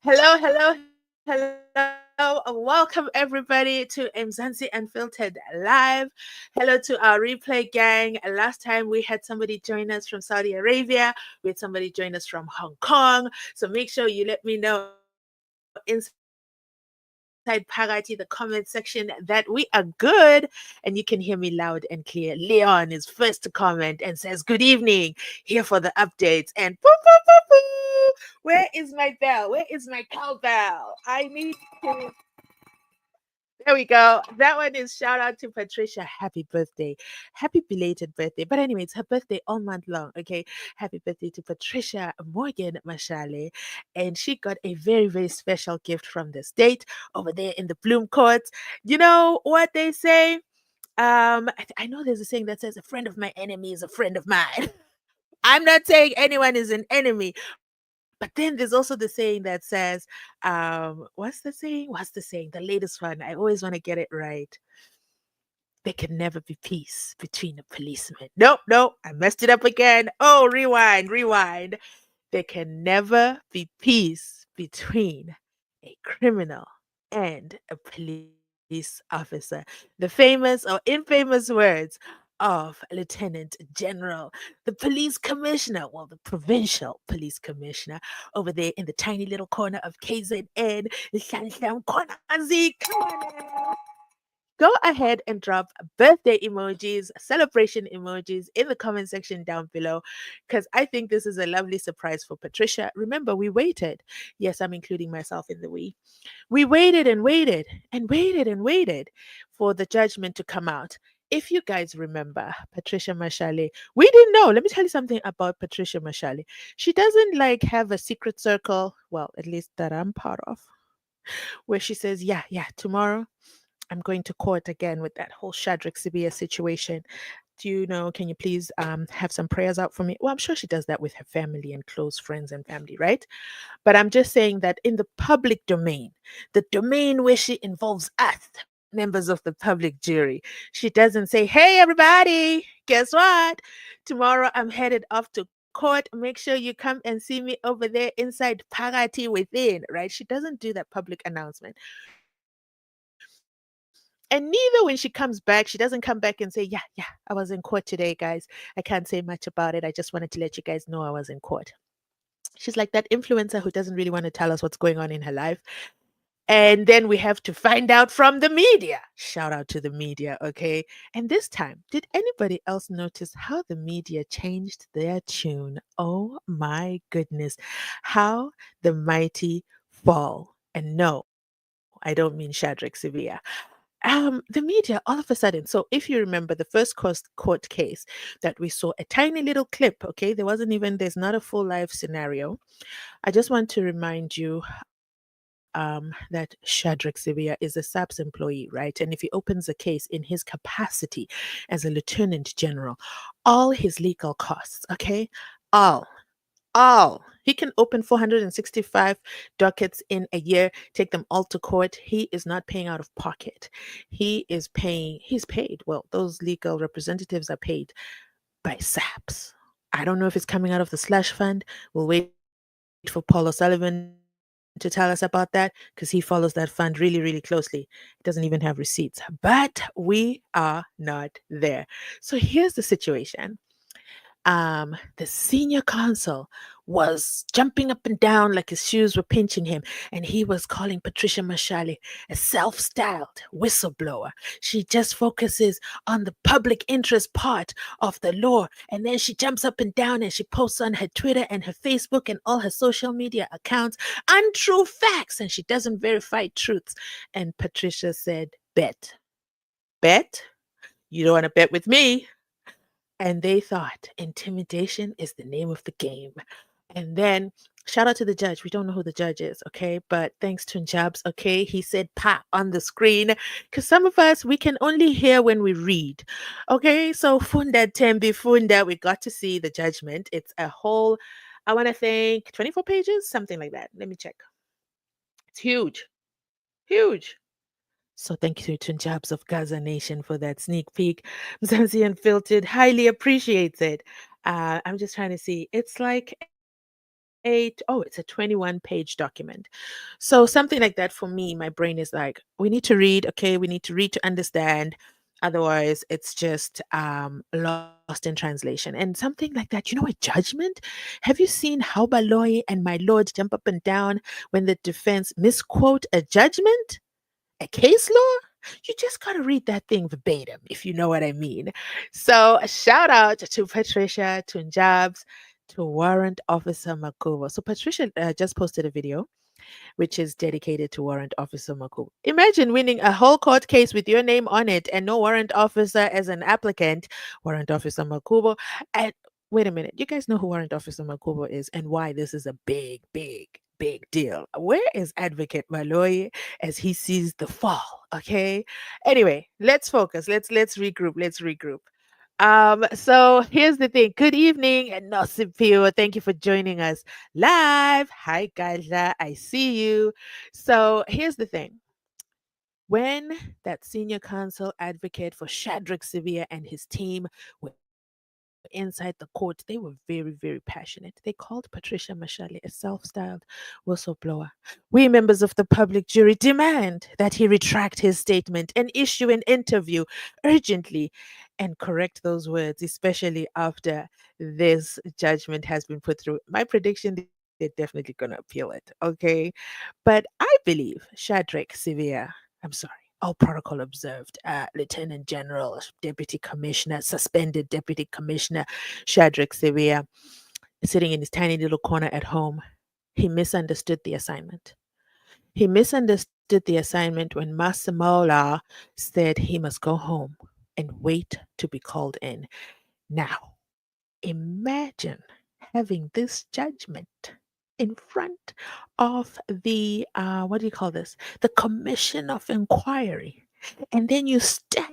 Hello, hello, hello. Welcome everybody to Mzansi Unfiltered Live. Hello to our replay gang. Last time we had somebody join us from Saudi Arabia. We had somebody join us from Hong Kong. So make sure you let me know inside Pagati, the comment section, that we are good and you can hear me loud and clear. Leon is first to comment and says, "Good evening, here for the updates." And poo, poo, poo, poo. Where is my bell? Where is my cowbell? I need to. There we go. That one is shout out to Patricia. Happy birthday. Happy belated birthday. But anyway, it's her birthday all month long. Okay. Happy birthday to Patricia Morgan Mashale. And she got a very, very special gift from the state over there in the Bloom Court. You know what they say? I know there's a saying that says a friend of my enemy is a friend of mine. I'm not saying anyone is an enemy, but then there's also the saying that says, what's the saying? What's the saying? The latest one. I always want to get it right. There can never be peace between a policeman. Nope, nope. I messed it up again. Oh, rewind, rewind. There can never be peace between a criminal and a police officer. The famous or infamous words of Lieutenant General, the police commissioner, well, the provincial police commissioner over there in the tiny little corner of KZN, Sham Sham Konazi. Come on now. Go ahead and drop birthday emojis, celebration emojis in the comment section down below because I think this is a lovely surprise for Patricia. Remember, we waited. Yes, I'm including myself in the we. We waited and waited and waited and waited for the judgment to come out. If you guys remember Patricia Mashale, we didn't know. Let me tell you something about Patricia Mashale. She doesn't like have a secret circle, well, at least that I'm part of, where she says, yeah, yeah, tomorrow I'm going to court again with that whole Shadrach Sibia situation. Do you know? Can you please have some prayers out for me? Well, I'm sure she does that with her family and close friends and family, right? But I'm just saying that in the public domain, the domain where she involves us, members of the public jury, she doesn't say, "Hey, everybody, guess what? Tomorrow I'm headed off to court. Make sure you come and see me over there inside Pagati within," right? She doesn't do that public announcement. And neither when she comes back, she doesn't come back and say, yeah, yeah, I was in court today, guys. I can't say much about it. I just wanted to let you guys know I was in court. She's like that influencer who doesn't really want to tell us what's going on in her life. And then we have to find out from the media. Shout out to the media, okay? And this time, did anybody else notice how the media changed their tune? Oh my goodness. How the mighty fall. And no, I don't mean Shadrach Sibia. The media, all of a sudden. So, if you remember the first court case that we saw a tiny little clip, okay, there's not a full live scenario. I just want to remind you that Shadrach Sibia is a SAPS employee, right? And if he opens a case in his capacity as a lieutenant general, all his legal costs, okay, all all. He can open 465 dockets in a year, take them all to court. He is not paying out of pocket. He's paid. Well, those legal representatives are paid by SAPS. I don't know if it's coming out of the slush fund. We'll wait for Paul O'Sullivan to tell us about that because he follows that fund really, really closely. He doesn't even have receipts. But we are not there. So here's the situation. The senior counsel was jumping up and down like his shoes were pinching him, and he was calling Patricia Mashale a self styled whistleblower. She just focuses on the public interest part of the law, and then she jumps up and down and she posts on her Twitter and her Facebook and all her social media accounts untrue facts, and she doesn't verify truths. And Patricia said, Bet. Bet? You don't want to bet with me. And they thought intimidation is the name of the game. And then shout out to the judge. We don't know who the judge is, okay? But thanks to Jabs, okay? He said pa on the screen. Because some of us, we can only hear when we read. Okay? So Funda Tembi Funda, we got to see the judgment. It's a whole, I want to think, 24 pages, something like that. Let me check. It's huge. Huge. So thank you to Jabs of Gaza Nation for that sneak peek. Mzansi Unfiltered highly appreciates it. I'm just trying to see. It's like a it's a 21-page document. So something like that for me, my brain is like, we need to read, okay, we need to read to understand. Otherwise, it's just lost in translation. And something like that, a judgment? Have you seen how Baloy and my lord jump up and down when the defense misquote a judgment? A case law? You just got to read that thing verbatim, if you know what I mean. So, a shout out to Patricia, to Njabs, to Warrant Officer Makhubo. So, Patricia just posted a video which is dedicated to Warrant Officer Makhubo. Imagine winning a whole court case with your name on it and no warrant officer as an applicant, Warrant Officer Makhubo. And wait a minute, you guys know who Warrant Officer Makhubo is and why this is a big, big, big deal. Where is Advocate Maloy as he sees the fall? Okay. Anyway, let's focus. Let's regroup. Let's regroup. So here's the thing. Good evening and Nosipio. Thank you for joining us live. Hi, Gaja. I see you. So here's the thing. When that senior counsel advocate for Shadrach Sevilla and his team were inside the court, they were very, very passionate. They called Patricia Mashali a self-styled whistleblower. We members of the public jury demand that he retract his statement and issue an interview urgently and correct those words, especially after this judgment has been put through. My prediction, they're definitely going to appeal it. Okay. But I believe Shadrach Sevilla, I'm sorry, all protocol observed, Lieutenant General, Deputy Commissioner, suspended Deputy Commissioner Shadrach Sevilla, sitting in his tiny little corner at home, he misunderstood the assignment. He misunderstood the assignment when Masamola said he must go home and wait to be called in. Now, imagine having this judgment in front of the what do you call this, the commission of inquiry, and then you stack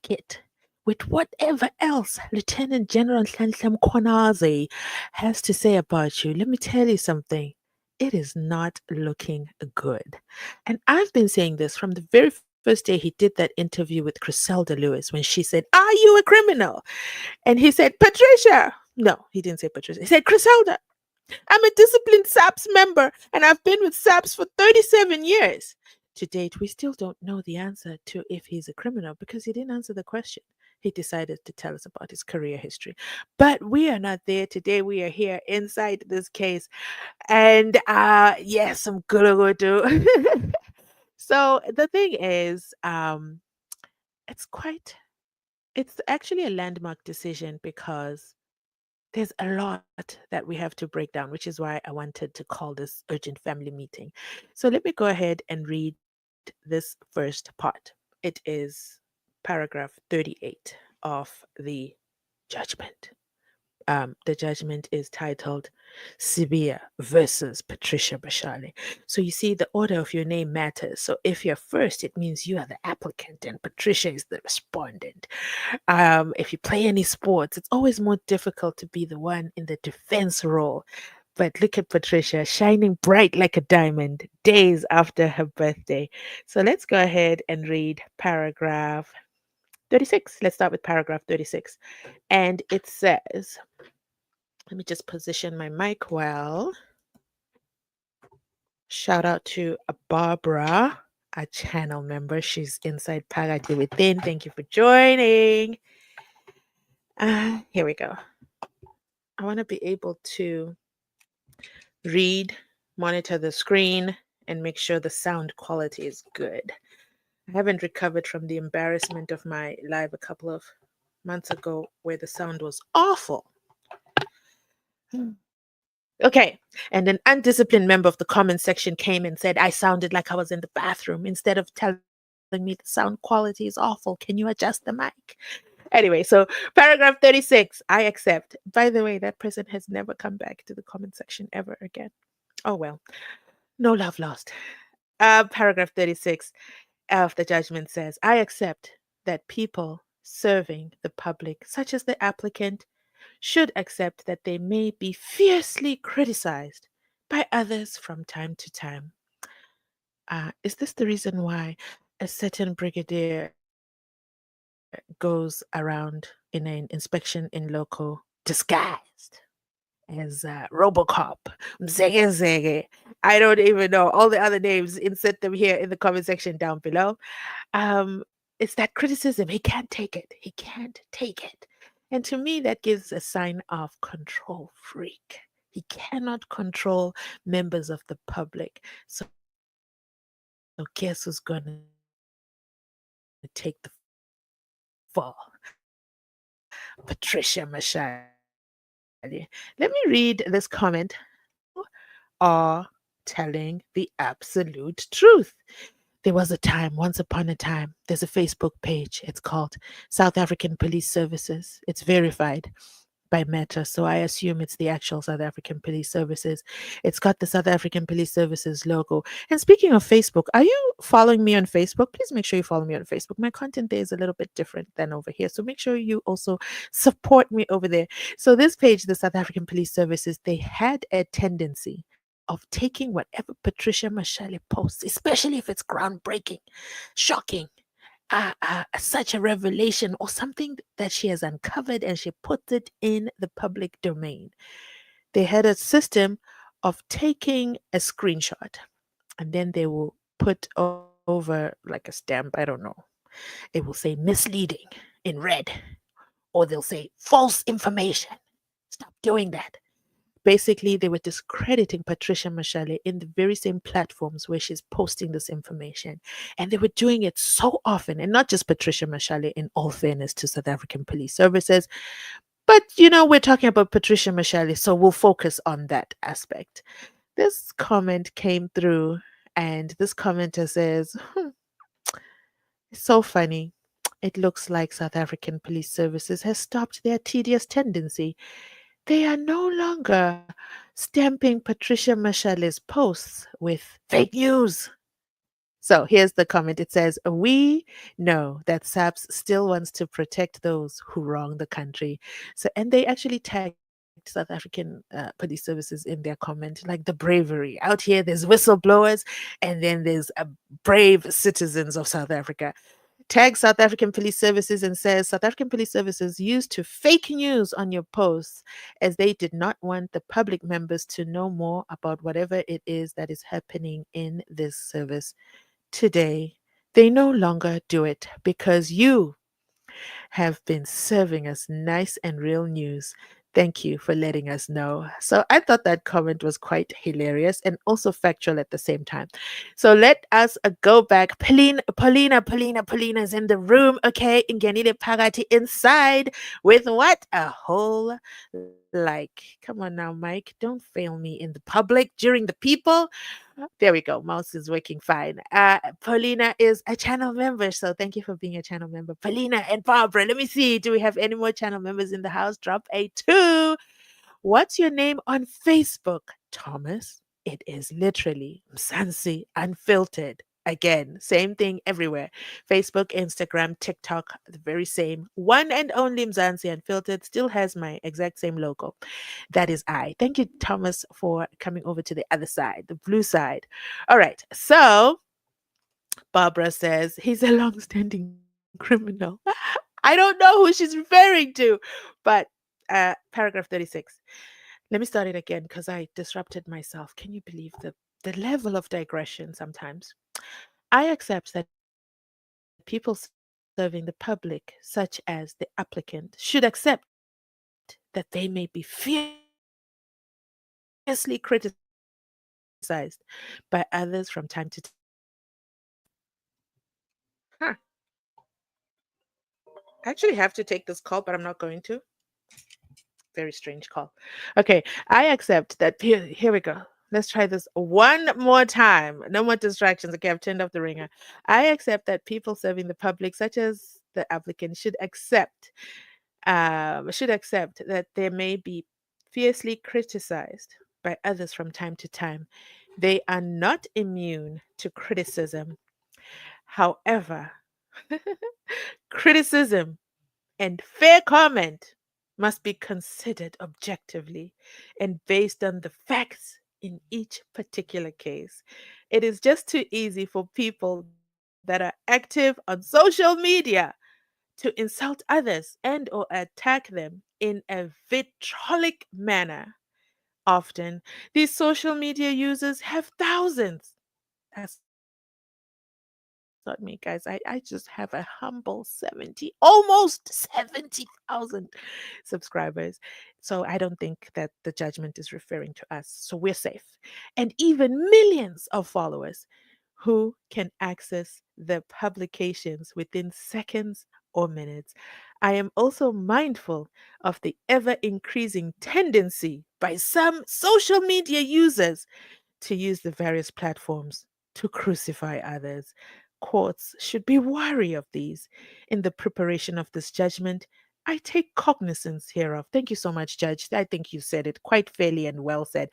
it with whatever else Lieutenant General Hlanhlam Kwanaze has to say about you. Let me tell you something, it is not looking good. And I've been saying this from the very first day he did that interview with Griselda Lewis when she said, "Are you a criminal?" And he said, "Patricia." No, he didn't say Patricia. He said, "Griselda, I'm a disciplined SAPS member and I've been with SAPS for 37 years." To date, we still don't know the answer to if he's a criminal because he didn't answer the question. He decided to tell us about his career history. But we are not there today. We are here inside this case. And yes, I'm gonna go do. So the thing is, it's quite it's actually a landmark decision because there's a lot that we have to break down, which is why I wanted to call this urgent family meeting. So let me go ahead and read this first part. It is paragraph 38 of the judgment. The judgment is titled Sibia versus Patricia Bashali. So you see, the order of your name matters. So if you're first, it means you are the applicant and Patricia is the respondent. If you play any sports, it's always more difficult to be the one in the defense role. But look at Patricia shining bright like a diamond days after her birthday. So let's go ahead and read paragraph 36. Let's start with paragraph 36. And it says, let me just position my mic well. Shout out to Barbara, a channel member. She's inside Pagati Within. Thank you for joining. Here we go. I want to be able to read, monitor the screen, and make sure the sound quality is good. I haven't recovered from the embarrassment of my live a couple of months ago where the sound was awful. Okay. And an undisciplined member of the comment section came and said I sounded like I was in the bathroom instead of telling me the sound quality is awful. Can you adjust the mic? Anyway, so paragraph 36, I accept. By the way, that person has never come back to the comment section ever again. Oh, well, no love lost. Paragraph 36 of the judgment says I accept that people serving the public, such as the applicant, should accept that they may be fiercely criticized by others from time to time. Is this the reason why a certain brigadier goes around in an inspection in loco disguised? as Robocop, Mzege. I don't even know all the other names. Insert them here in the comment section down below. It's that criticism. He can't take it. He can't take it. And to me, that gives a sign of control freak. He cannot control members of the public. So guess who's going to take the fall? Patricia Mashali. Let me read this comment. Are telling the absolute truth. There was a time, once upon a time, there's a Facebook page. It's called South African Police Services. It's verified by Meta, so I assume it's the actual South African Police Services. It's got the South African Police Services logo. And speaking of Facebook, are you following me on Facebook? Please make sure you follow me on Facebook. My content there is a little bit different than over here, so make sure you also support me over there. So this page, the South African Police Services, they had a tendency of taking whatever Patricia Mashale posts, especially if it's groundbreaking, shocking, such a revelation or something that she has uncovered, and she puts it in the public domain. They had a system of taking a screenshot and then they will put over like a stamp, I don't know. It will say misleading in red, or they'll say false information. Stop doing that. Basically, they were discrediting Patricia Mashale in the very same platforms where she's posting this information. And they were doing it so often, and not just Patricia Mashale, in all fairness to South African Police Services. But, we're talking about Patricia Mashale, so we'll focus on that aspect. This comment came through, and this commenter says, it's so funny. It looks like South African Police Services has stopped their tedious tendency. They are no longer stamping Patricia Mashale's posts with fake news. So here's the comment. It says, "We know that SAPS still wants to protect those who wrong the country." So, and they actually tagged South African police services in their comment, like the bravery. Out here, there's whistleblowers, and then there's brave citizens of South Africa. Tags South African Police Services and says South African Police Services used to fake news on your posts as they did not want the public members to know more about whatever it is that is happening in this service today. They no longer do it because you have been serving us nice and real news. Thank you for letting us know. So I thought that comment was quite hilarious and also factual at the same time. So let us go back. Paulina is in the room. Okay, Ngenile Pagati inside with what? A whole like. Come on now, Mike. Don't fail me in the public during the people. There we go. Mouse is working fine. Paulina is a channel member. So thank you for being a channel member. Paulina and Barbara. Let me see. Do we have any more channel members in the house? Drop a 2. What's your name on Facebook, Thomas? It is literally Mzansi Unfiltered. Again, same thing everywhere. Facebook, Instagram, TikTok, the very same. One and only Mzansi Unfiltered still has my exact same logo. That is I. Thank you, Thomas, for coming over to the other side, the blue side. All right. So Barbara says he's a long-standing criminal. I don't know who she's referring to, but paragraph 36. Let me start it again because I disrupted myself. Can you believe the level of digression sometimes? I accept that people serving the public, such as the applicant, should accept that they may be fiercely criticized by others from time to time. Huh. I actually have to take this call, but I'm not going to. Very strange call. Okay, I accept that. Here we go. Let's try this one more time. No more distractions. Okay, I've turned off the ringer. I accept that people serving the public, such as the applicant, should accept that they may be fiercely criticized by others from time to time. They are not immune to criticism. However, criticism and fair comment must be considered objectively and based on the facts in each particular case. It is just too easy for people that are active on social media to insult others and or attack them in a vitriolic manner. often. These social media users have thousands. That's not me, guys. I just have a humble 70, almost 70,000 subscribers. So I don't think that the judgment is referring to us. So we're safe. And even millions of followers who can access the publications within seconds or minutes. I am also mindful of the ever increasing tendency by some social media users to use the various platforms to crucify others. Courts should be wary of these. In the preparation of this judgment, I take cognizance hereof. Thank you so much, Judge. I think you said it quite fairly and well said.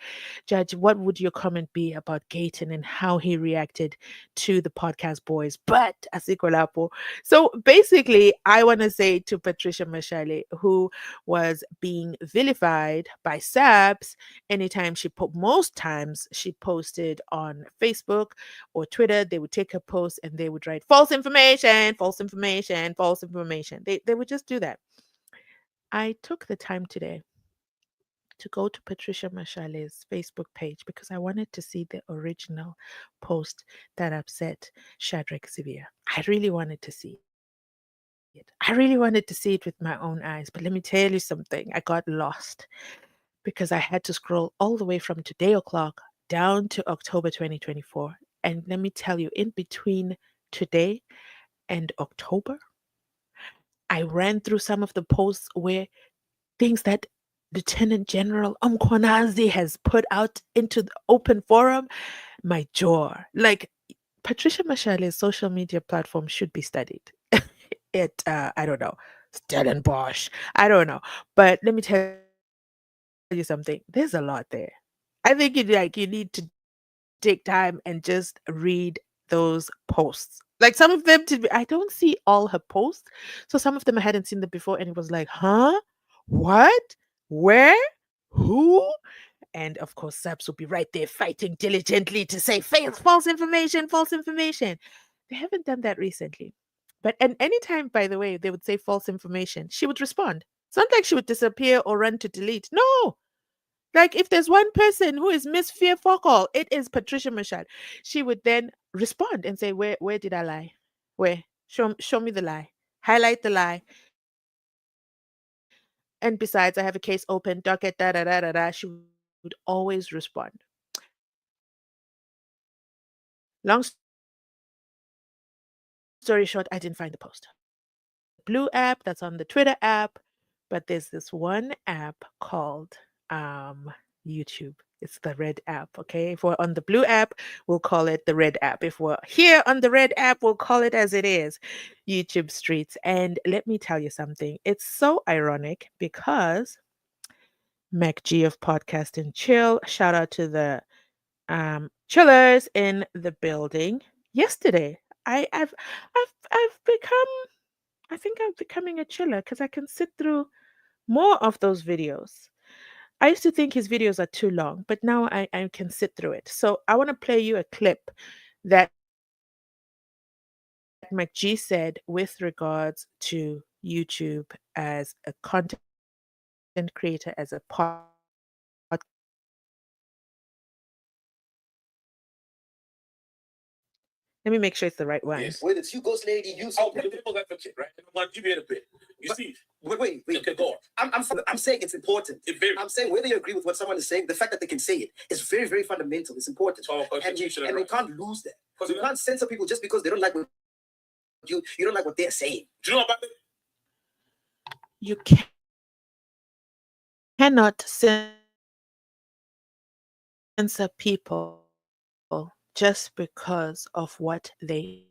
Judge, what would your comment be about Gayton and how he reacted to the podcast boys? But Asikolapo. So basically, I want to say to Patricia Mashale, who was being vilified by SAPS anytime most times she posted on Facebook or Twitter, they would take her post and they would write false information, false information, false information. They would just do that. I took the time today to go to Patricia Mashale's Facebook page because I wanted to see the original post that upset Shadrach Sivia. I really wanted to see it. I really wanted to see it with my own eyes. But let me tell you something. I got lost because I had to scroll all the way from today o'clock down to October 2024. And let me tell you, in between today and October, I ran through some of the posts where things that Lieutenant General Umkwanazi has put out into the open forum, my jaw. Like Patricia Mashale's social media platform should be studied. I don't know, Stellenbosch. I don't know. But let me tell you something. There's a lot there. I think you need to take time and just read those posts. Like some of them I don't see all her posts. So some of them I hadn't seen them before and it was like, huh? What? Where? Who? And of course, Saps will be right there fighting diligently to say false information, false information. They haven't done that recently. And anytime, by the way, they would say false information, she would respond. It's not like she would disappear or run to delete. No. Like if there's one person who is Miss Fear Focal, it is Patricia Mashad. She would then respond and say, where did I lie? Where? Show me the lie. Highlight the lie. And besides, I have a case open, docket, da da da da da da. She would always respond. Long story short, I didn't find the post. That's on the Blue app, that's on the Twitter app, but there's this one app called YouTube. It's the red app, okay? If we're on the Blue app, we'll call it the red app. If we're here on the red app, we'll call it as it is, YouTube Streets. And let me tell you something. It's so ironic because MacG of Podcast and Chill, shout out to the chillers in the building. Yesterday, I've become I think I'm becoming a chiller because I can sit through more of those videos. I used to think his videos are too long, but now I can sit through it. So I want to play you a clip that MacG said with regards to YouTube as a content creator, as a podcast creator. Let me make sure it's the right one. Yes. Wait, it's you, ghost lady. You. Oh, people advocate, right? I'm like, give me a bit. You see? Wait. Okay, go on. I'm saying it's important. I'm saying whether you agree with what someone is saying, the fact that they can say it is very, very fundamental. It's important. Oh, and we can't lose that. Because you can't censor people just because they don't like what you don't like what they're saying. Do you know about it? You cannot censor people just because of what they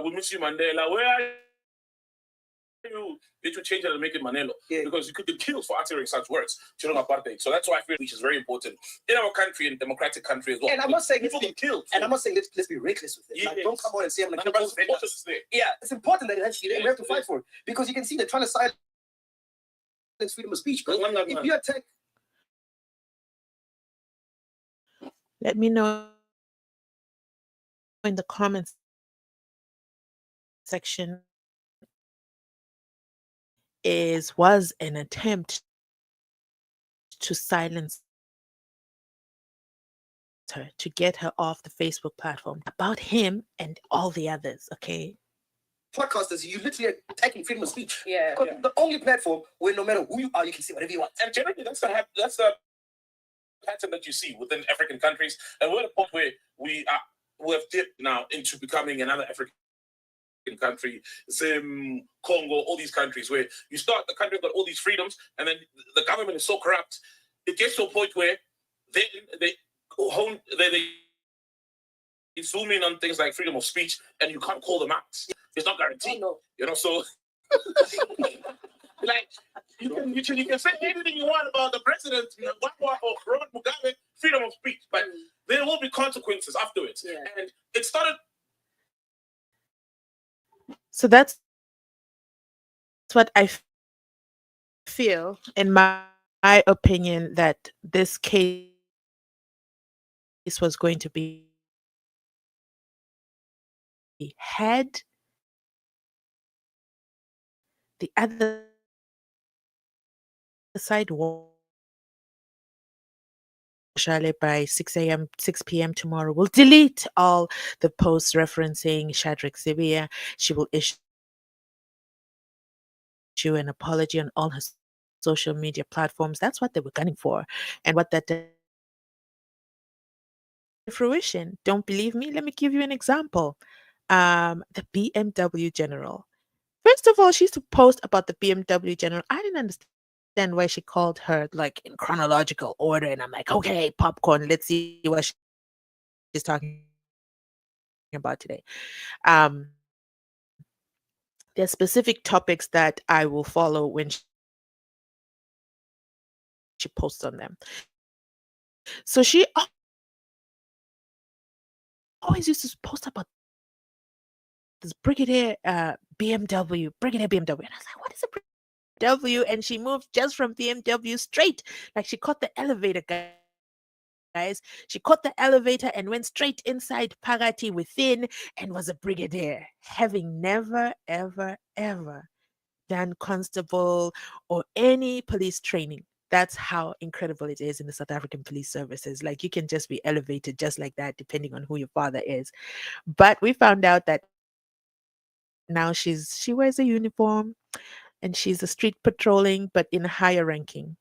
We miss you, Mandela. Where are you? It will change that and make it Manelo. Yeah. Because you could be killed for uttering such words. So that's why I feel which is very important in our country, in democratic country as well. And I'm not saying people get killed. And I'm not saying let's be reckless with it. Yes. Like, don't come on and say I'm like yeah, it's important that we have to fight for it. Because you can see they're trying to silence freedom of speech. But if you attack, let me know in the comment section was an attempt to censor to silence her, to get her off the Facebook platform. About him and all the others, okay? Podcasters, you literally are attacking freedom of speech. Yeah. Because the only platform where no matter who you are, you can say whatever you want. And generally, that's the pattern that you see within African countries. And we're at a point where we have dipped now into becoming another African country, Zim, Congo, all these countries where you start, the country got all these freedoms, and then the government is so corrupt, it gets to a point where they zoom in on things like freedom of speech, and you can't call them out. It's not guaranteed. Oh, no. You know, so like you can say anything you want about the president, or Robert Mugabe, freedom of speech, but there will be consequences afterwards. Yeah. And it started. So that's what I feel, in my opinion, that this case was going to be had the other side Shale by 6 a.m., 6 p.m. tomorrow will delete all the posts referencing Shadrach Sibia. She will issue an apology on all her social media platforms. That's what they were gunning for. And what that came to fruition. Don't believe me? Let me give you an example. The BMW General. First of all, she used to post about the BMW General. I didn't understand why she called her like in chronological order. And I'm like, okay, popcorn, let's see what she's talking about today. There are specific topics that I will follow when she posts on them. So she always used to post about this Brigadier BMW, Brigadier BMW. And I was like, what is a Brigadier BMW? And I was like, what is a BMW? And she moved just from BMW straight. Like she caught the elevator, guys. She caught the elevator and went straight inside Pagati within and was a brigadier, having never, ever, ever done constable or any police training. That's how incredible it is in the South African police services. Like you can just be elevated just like that, depending on who your father is. But we found out that now she wears a uniform and she's a street patrolling, but in a higher ranking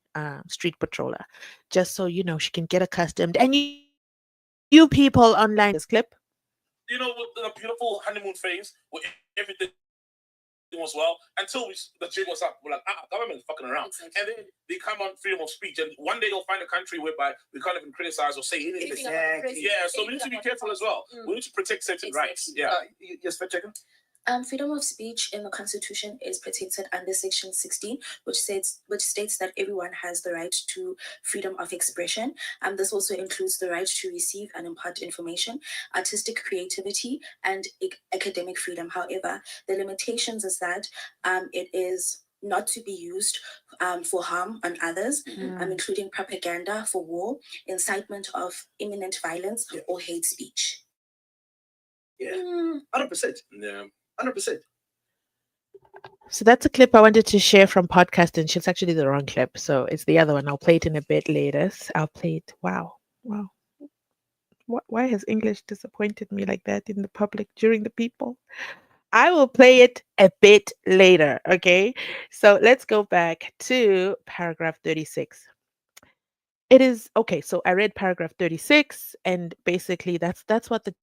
street patroller. Just so you know, she can get accustomed. And you people online can see this clip. You know, with the beautiful honeymoon phase where everything was well until the jig was up. We're like, government is fucking around. Exactly. And then they come on freedom of speech. And one day you'll find a country whereby we can't even criticize or say anything. Exactly. Yeah, so we need to be careful as well. We need to protect certain rights. Yeah. Yes, Patricia? Freedom of speech in the Constitution is protected under Section 16, which states that everyone has the right to freedom of expression. This also includes the right to receive and impart information, artistic creativity, and academic freedom. However, the limitations is that it is not to be used for harm on others, including propaganda for war, incitement of imminent violence, or hate speech. Yeah, 100%. Yeah. 100%. So that's a clip I wanted to share from podcast, and it's actually the wrong clip. So it's the other one. I'll play it in a bit later. I'll play it. Wow. Why has English disappointed me like that in the public during the people? I will play it a bit later. Okay. So let's go back to paragraph 36. It is okay. So I read paragraph 36, and basically that's what the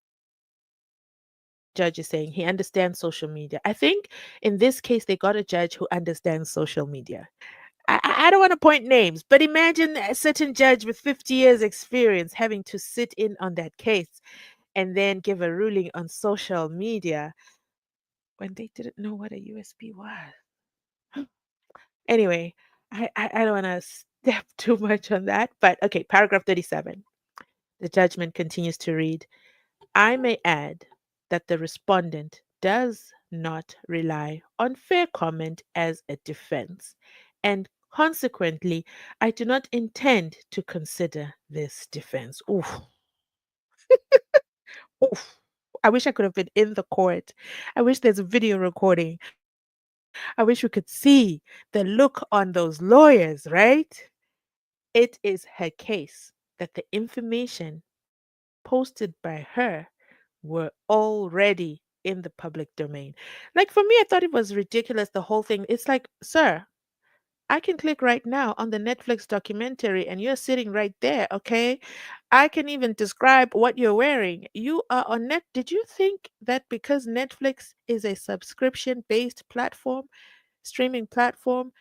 judge is saying. He understands social media. I think in this case they got a judge who understands social media. I don't want to point names, but imagine a certain judge with 50 years experience having to sit in on that case and then give a ruling on social media when they didn't know what a USB was. Anyway, I don't want to step too much on that, but okay, paragraph 37. The judgment continues to read, I may add that the respondent does not rely on fair comment as a defense, and consequently, I do not intend to consider this defense. Oof, oof. I wish I could have been in the court. I wish there's a video recording. I wish we could see the look on those lawyers, right? It is her case that the information posted by her were already in the public domain. Like for me, I thought it was ridiculous, the whole thing. It's like, sir, I can click right now on the Netflix documentary and you're sitting right there, okay? I can even describe what you're wearing. You are on net. Did you think that because Netflix is a subscription based platform, streaming platform,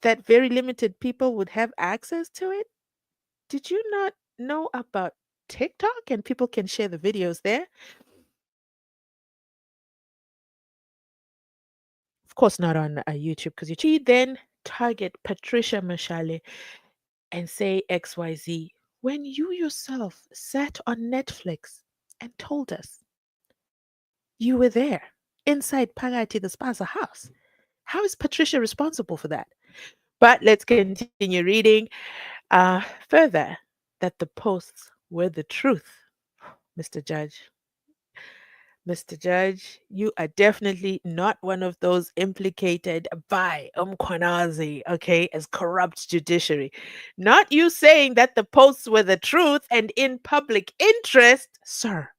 that very limited people would have access to it? Did you not know about TikTok and people can share the videos there? Of course, not on YouTube because you she then target Patricia Mashale and say XYZ when you yourself sat on Netflix and told us you were there inside Pagati the Spaza house. How is Patricia responsible for that? But let's continue reading further that the posts were the truth. Mr. Judge, Mr. Judge, you are definitely not one of those implicated by Umkwanazi, okay, as corrupt judiciary. Not you saying that the posts were the truth and in public interest, sir.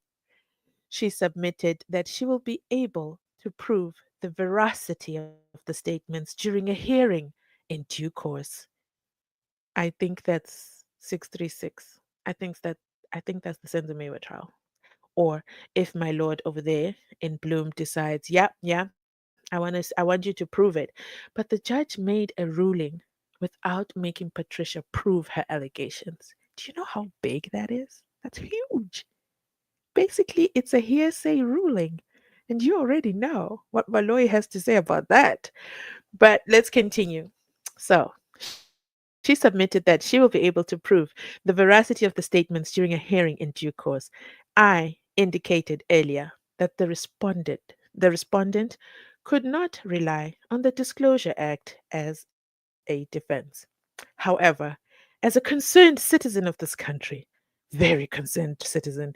She submitted that she will be able to prove the veracity of the statements during a hearing in due course. I think that's 636. I think that's the Senzamewa trial. Or if my lord over there in Bloom decides, yeah, yeah, I want you to prove it. But the judge made a ruling without making Patricia prove her allegations. Do you know how big that is? That's huge. Basically, it's a hearsay ruling. And you already know what my lawyer has to say about that. But let's continue. So, she submitted that she will be able to prove the veracity of the statements during a hearing in due course. I indicated earlier that the respondent could not rely on the Disclosure Act as a defense. However, as a concerned citizen of this country, very concerned citizen,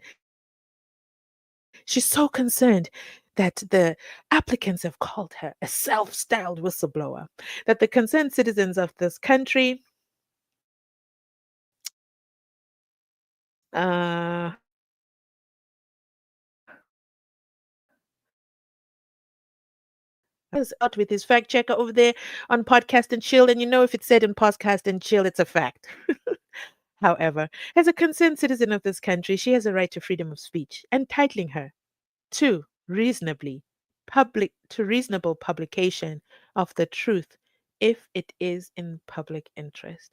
she's so concerned that the applicants have called her a self styled whistleblower, that the concerned citizens of this country out with his fact checker over there on Podcast and Chill. And you know, if it's said in Podcast and Chill, it's a fact. However, as a concerned citizen of this country, she has a right to freedom of speech, entitling her to reasonable publication of the truth if it is in public interest.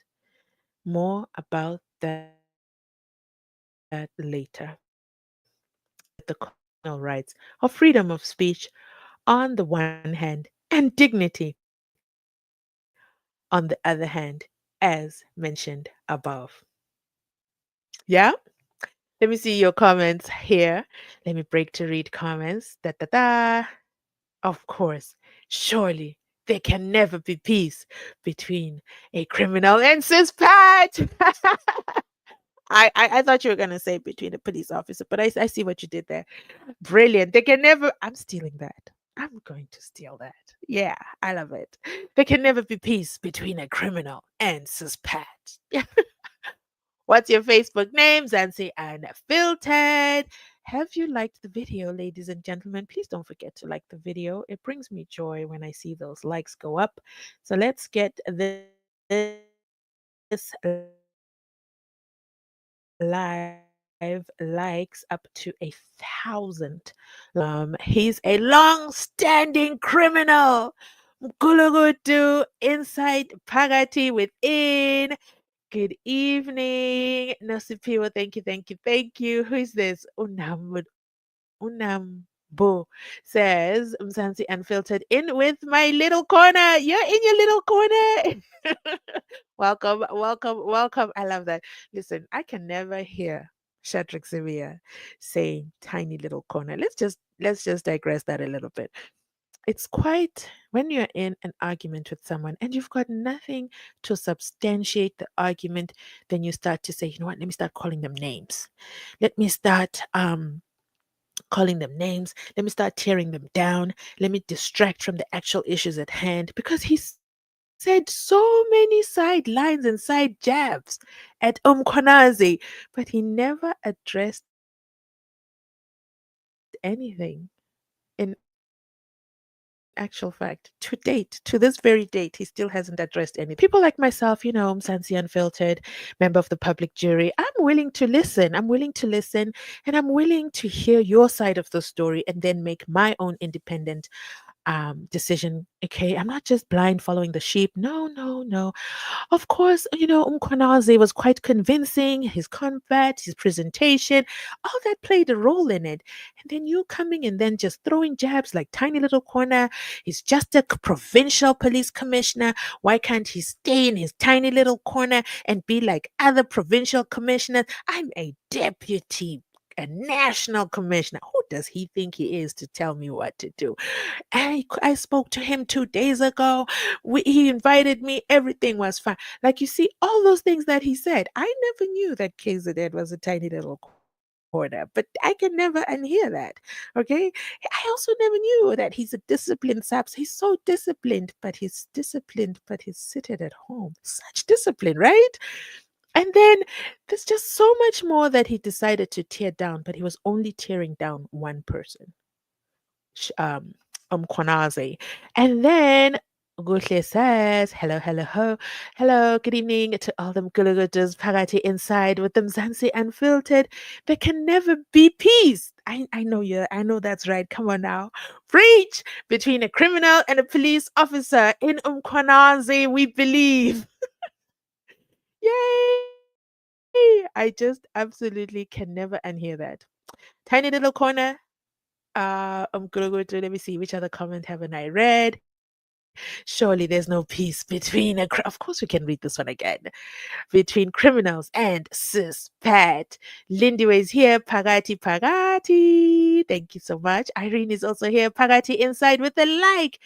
More about that later. The constitutional rights of freedom of speech on the one hand and dignity on the other hand, as mentioned above. Yeah? Let me see your comments here. Let me break to read comments. Da da da. Of course, surely there can never be peace between a criminal and cis Pat. I thought you were gonna say between a police officer, but I see what you did there. Brilliant. They can never. I'm stealing that. I'm going to steal that. Yeah, I love it. There can never be peace between a criminal and cis Pat. What's your Facebook name? Mzansi Unfiltered. Have you liked the video, ladies and gentlemen? Please don't forget to like the video. It brings me joy when I see those likes go up. So let's get this live likes up to 1,000. He's a long-standing criminal. Mkulugudu inside Pagati within. Good evening, Nasipiwa. Thank you, thank you, thank you. Who is this? Unambo says Mzansi Unfiltered in with my little corner. You're in your little corner. Welcome, welcome, welcome. I love that. Listen, I can never hear Shadrach Sivia saying tiny little corner. Let's just digress that a little bit. It's quite when you're in an argument with someone and you've got nothing to substantiate the argument, then you start to say, you know what, let me start calling them names. Let me start calling them names. Let me start tearing them down. Let me distract from the actual issues at hand because he's so said so many sidelines and side jabs at Umkonazi, but he never addressed anything. In actual fact, to this very date, he still hasn't addressed anything. People like myself, Mzansi Unfiltered, member of the public jury, I'm willing to listen. And I'm willing to hear your side of the story and then make my own independent decision. Okay, I'm not just blind following the sheep. No. Of course, Umkwanaze was quite convincing. His combat, his presentation, all that played a role in it. And then you coming and then just throwing jabs like tiny little corner. He's just a provincial police commissioner. Why can't he stay in his tiny little corner and be like other provincial commissioners? I'm a deputy. A national commissioner. Who does he think he is to tell me what to do? I spoke to him 2 days ago. He invited me. Everything was fine. Like you see, all those things that he said, I never knew that KZN was a tiny little corner, but I can never unhear that. Okay. I also never knew that he's a disciplined saps. He's so disciplined, but he's seated at home. Such discipline, right? And then there's just so much more that he decided to tear down, but he was only tearing down one person, sh- um, Kwanaze. And then Guhle says, hello, good evening to all them gulugutas parati inside with them Mzansi Unfiltered. There can never be peace. I know you. I know that's right. Come on now. Preach between a criminal and a police officer in Kwanaze, we believe. Yay! I just absolutely can never unhear that. Tiny little corner. Gulu Gutu, let me see which other comment haven't I read. Surely there's no peace between of course we can read this one again. Between criminals and sis Pat. Lindy is here. Pagati. Thank you so much. Irene is also here. Pagati inside with a like.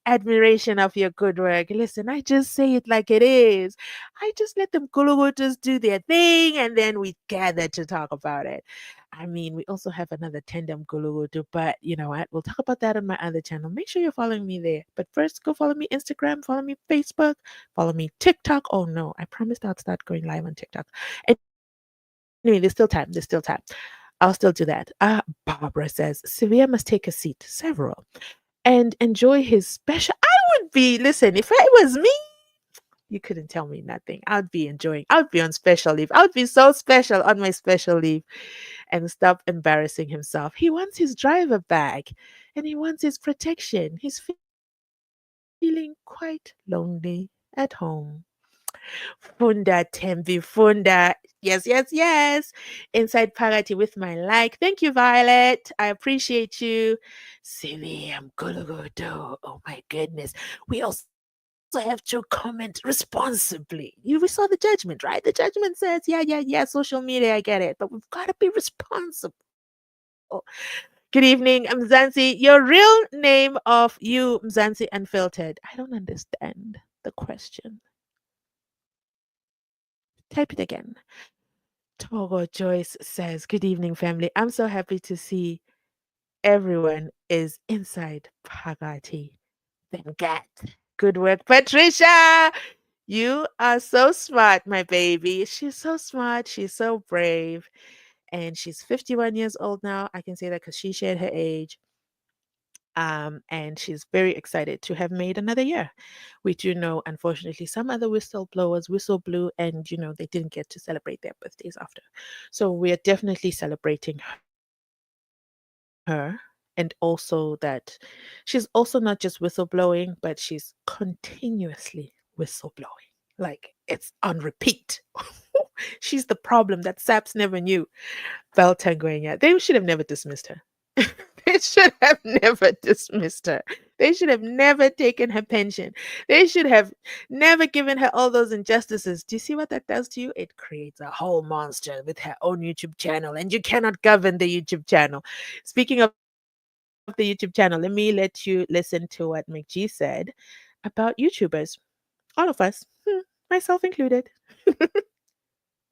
Admiration of your good work. Listen, I just say it like it is. I just let them Gulugutus do their thing and then we gather to talk about it. I mean, we also have another tandem Gulugutu, but you know what? We'll talk about that on my other channel. Make sure you're following me there. But first, go follow me Instagram, follow me Facebook, follow me TikTok. Oh no, I promised I'd start going live on TikTok. Anyway, there's still time. I'll still do that. Barbara says Sevilla must take a seat, several, and enjoy his special. I would be, listen, if it was me, you couldn't tell me nothing. I'd be enjoying. I'd be on special leave. I would be so special on my special leave and stop embarrassing himself. He wants his driver back and he wants his protection. He's feeling quite lonely at home. Funda Tembi Funda. Yes. Inside Parati with my like. Thank you, Violet. I appreciate you. Siviam Gulugudo. Oh my goodness. We also have to comment responsibly. We saw the judgment, right? The judgment says, yeah, social media, I get it. But we've got to be responsible. Good evening, Mzansi. Your real name of you, Mzansi Unfiltered. I don't understand the question. Type it again. Togo Joyce says, good evening, family. I'm so happy to see everyone is inside Pagati. Then get. Good work, Patricia. You are so smart, my baby. She's so smart. She's so brave. And she's 51 years old now. I can say that because she shared her age. And she's very excited to have made another year. We do know, unfortunately, some other whistleblowers whistle blew and, they didn't get to celebrate their birthdays after. So we are definitely celebrating her and also that she's also not just whistleblowing, but she's continuously whistleblowing. Like it's on repeat. She's the problem that SAPS never knew. Beltanguenya. They should have never dismissed her. They should have never dismissed her. They should have never taken her pension. They should have never given her all those injustices. Do you see what that does to you? It creates a whole monster with her own YouTube channel, and you cannot govern the YouTube channel. Speaking of the YouTube channel, let me let you listen to what McG said about YouTubers. All of us, myself included.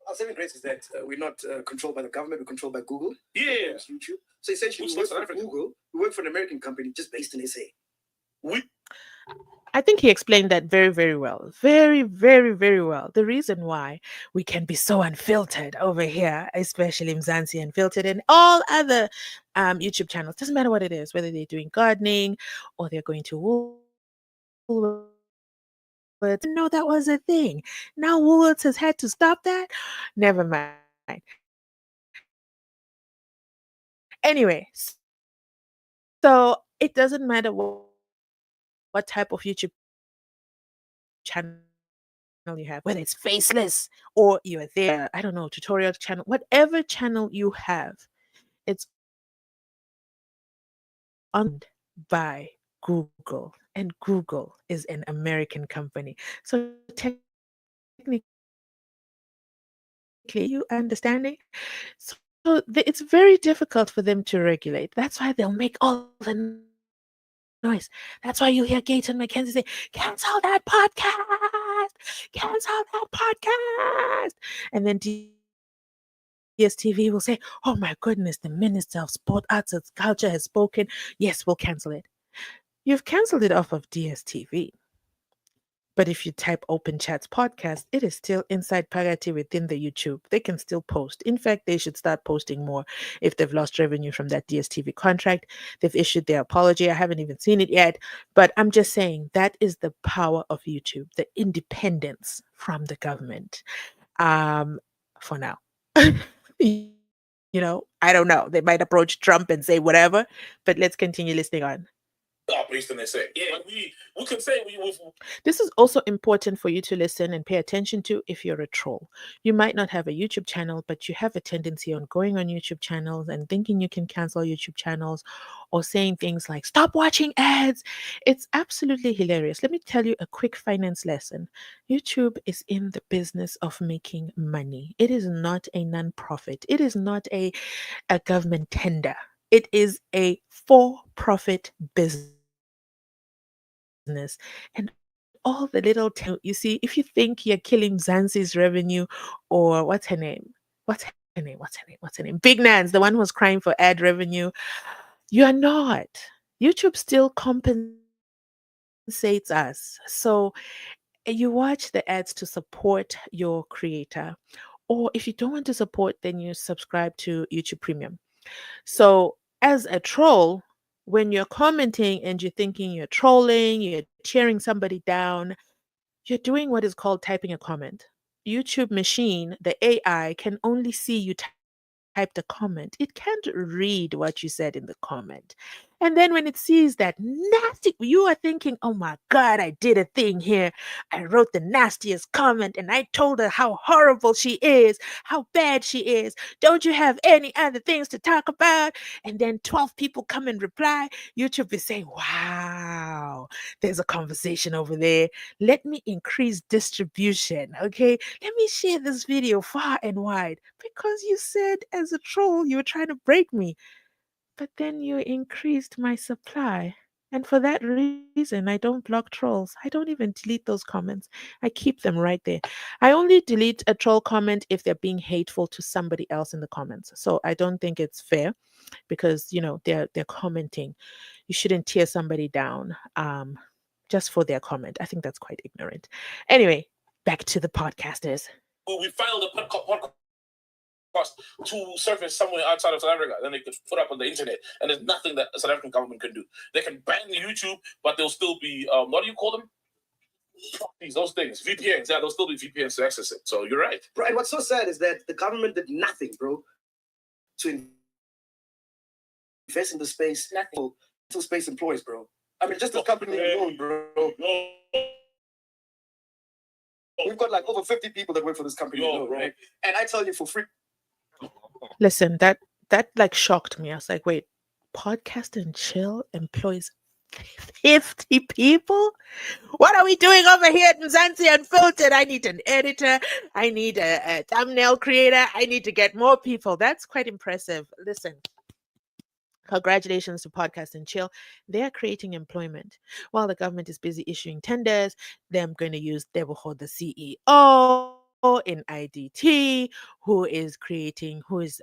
Our saving grace is that we're not controlled by the government, we're controlled by Google. Yeah. YouTube. So essentially, we work for Google, we work for an American company just based in SA. I think he explained that very, very well. Very, very, very well. The reason why we can be so unfiltered over here, especially Mzansi Unfiltered and all other YouTube channels, doesn't matter what it is, whether they're doing gardening or they're going to Woolworths. I didn't even know that was a thing. Now Woolworths has had to stop that. Never mind. Anyway, so it doesn't matter what type of YouTube channel you have, whether it's faceless or you're there, I don't know, tutorial channel, whatever channel you have, it's owned by Google, and Google is an American company. So technically, you understanding? So it's very difficult for them to regulate. That's why they'll make all the noise. That's why you hear Gates and McKenzie say, cancel that podcast, cancel that podcast. And then DSTV will say, oh my goodness, the Minister of Sport, Arts and Culture has spoken. Yes, we'll cancel it. You've canceled it off of DSTV. But if you type Open Chats podcast, it is still inside Pagati within the YouTube. They can still post. In fact, they should start posting more if they've lost revenue from that DSTV contract. They've issued their apology. I haven't even seen it yet. But I'm just saying that is the power of YouTube, the independence from the government. Um, for now. I don't know. They might approach Trump and say whatever, but let's continue listening on. Based on they say. Yeah, we can say we This is also important for you to listen and pay attention to if you're a troll. You might not have a YouTube channel, but you have a tendency on going on YouTube channels and thinking you can cancel YouTube channels or saying things like, stop watching ads. It's absolutely hilarious. Let me tell you a quick finance lesson. YouTube is in the business of making money, it is not a non-profit, it is not a government tender. It is a for profit business. And all the little you see, if you think you're killing Mzansi's revenue, or what's her name? What's her name? Big Nans, the one who's crying for ad revenue, you are not. YouTube still compensates us. So you watch the ads to support your creator. Or if you don't want to support, then you subscribe to YouTube Premium. So, as a troll, when you're commenting and you're thinking you're trolling, you're cheering somebody down, you're doing what is called typing a comment. YouTube machine, the AI, can only see you typed a comment. It can't read what you said in the comment. And then when it sees that nasty, you are thinking, oh my God, I did a thing here. I wrote the nastiest comment and I told her how horrible she is, how bad she is. Don't you have any other things to talk about? And then 12 people come and reply. YouTube is saying, wow, there's a conversation over there. Let me increase distribution, okay? Let me share this video far and wide because you said as a troll you were trying to break me, but then you increased my supply. And for that reason, I don't block trolls. I don't even delete those comments. I keep them right there. I only delete a troll comment if they're being hateful to somebody else in the comments. So I don't think it's fair because they're commenting. You shouldn't tear somebody down just for their comment. I think that's quite ignorant. Anyway, back to the podcasters. we filed a podcast to surface somewhere outside of South Africa. Then they could put up on the internet, and there's nothing that the South African government can do. They can ban YouTube, but there'll still be what do you call them? Those things, VPNs. Yeah, there'll still be VPNs to access it. So you're right. Bro, and what's so sad is that the government did nothing, bro, to invest in the space. Nothing. To space employees, bro. I mean, just the company alone, bro. We've got like over 50 people that work for this company alone, right? And I tell you for free. Listen, that like shocked me. I was like, wait, Podcast and Chill employs 50 people? What are we doing over here at Mzansi Unfiltered? I need an editor. I need a thumbnail creator. I need to get more people. That's quite impressive. Listen, congratulations to Podcast and Chill. They are creating employment. While the government is busy issuing tenders, they're going to use Deboho, the CEO in IDT, who is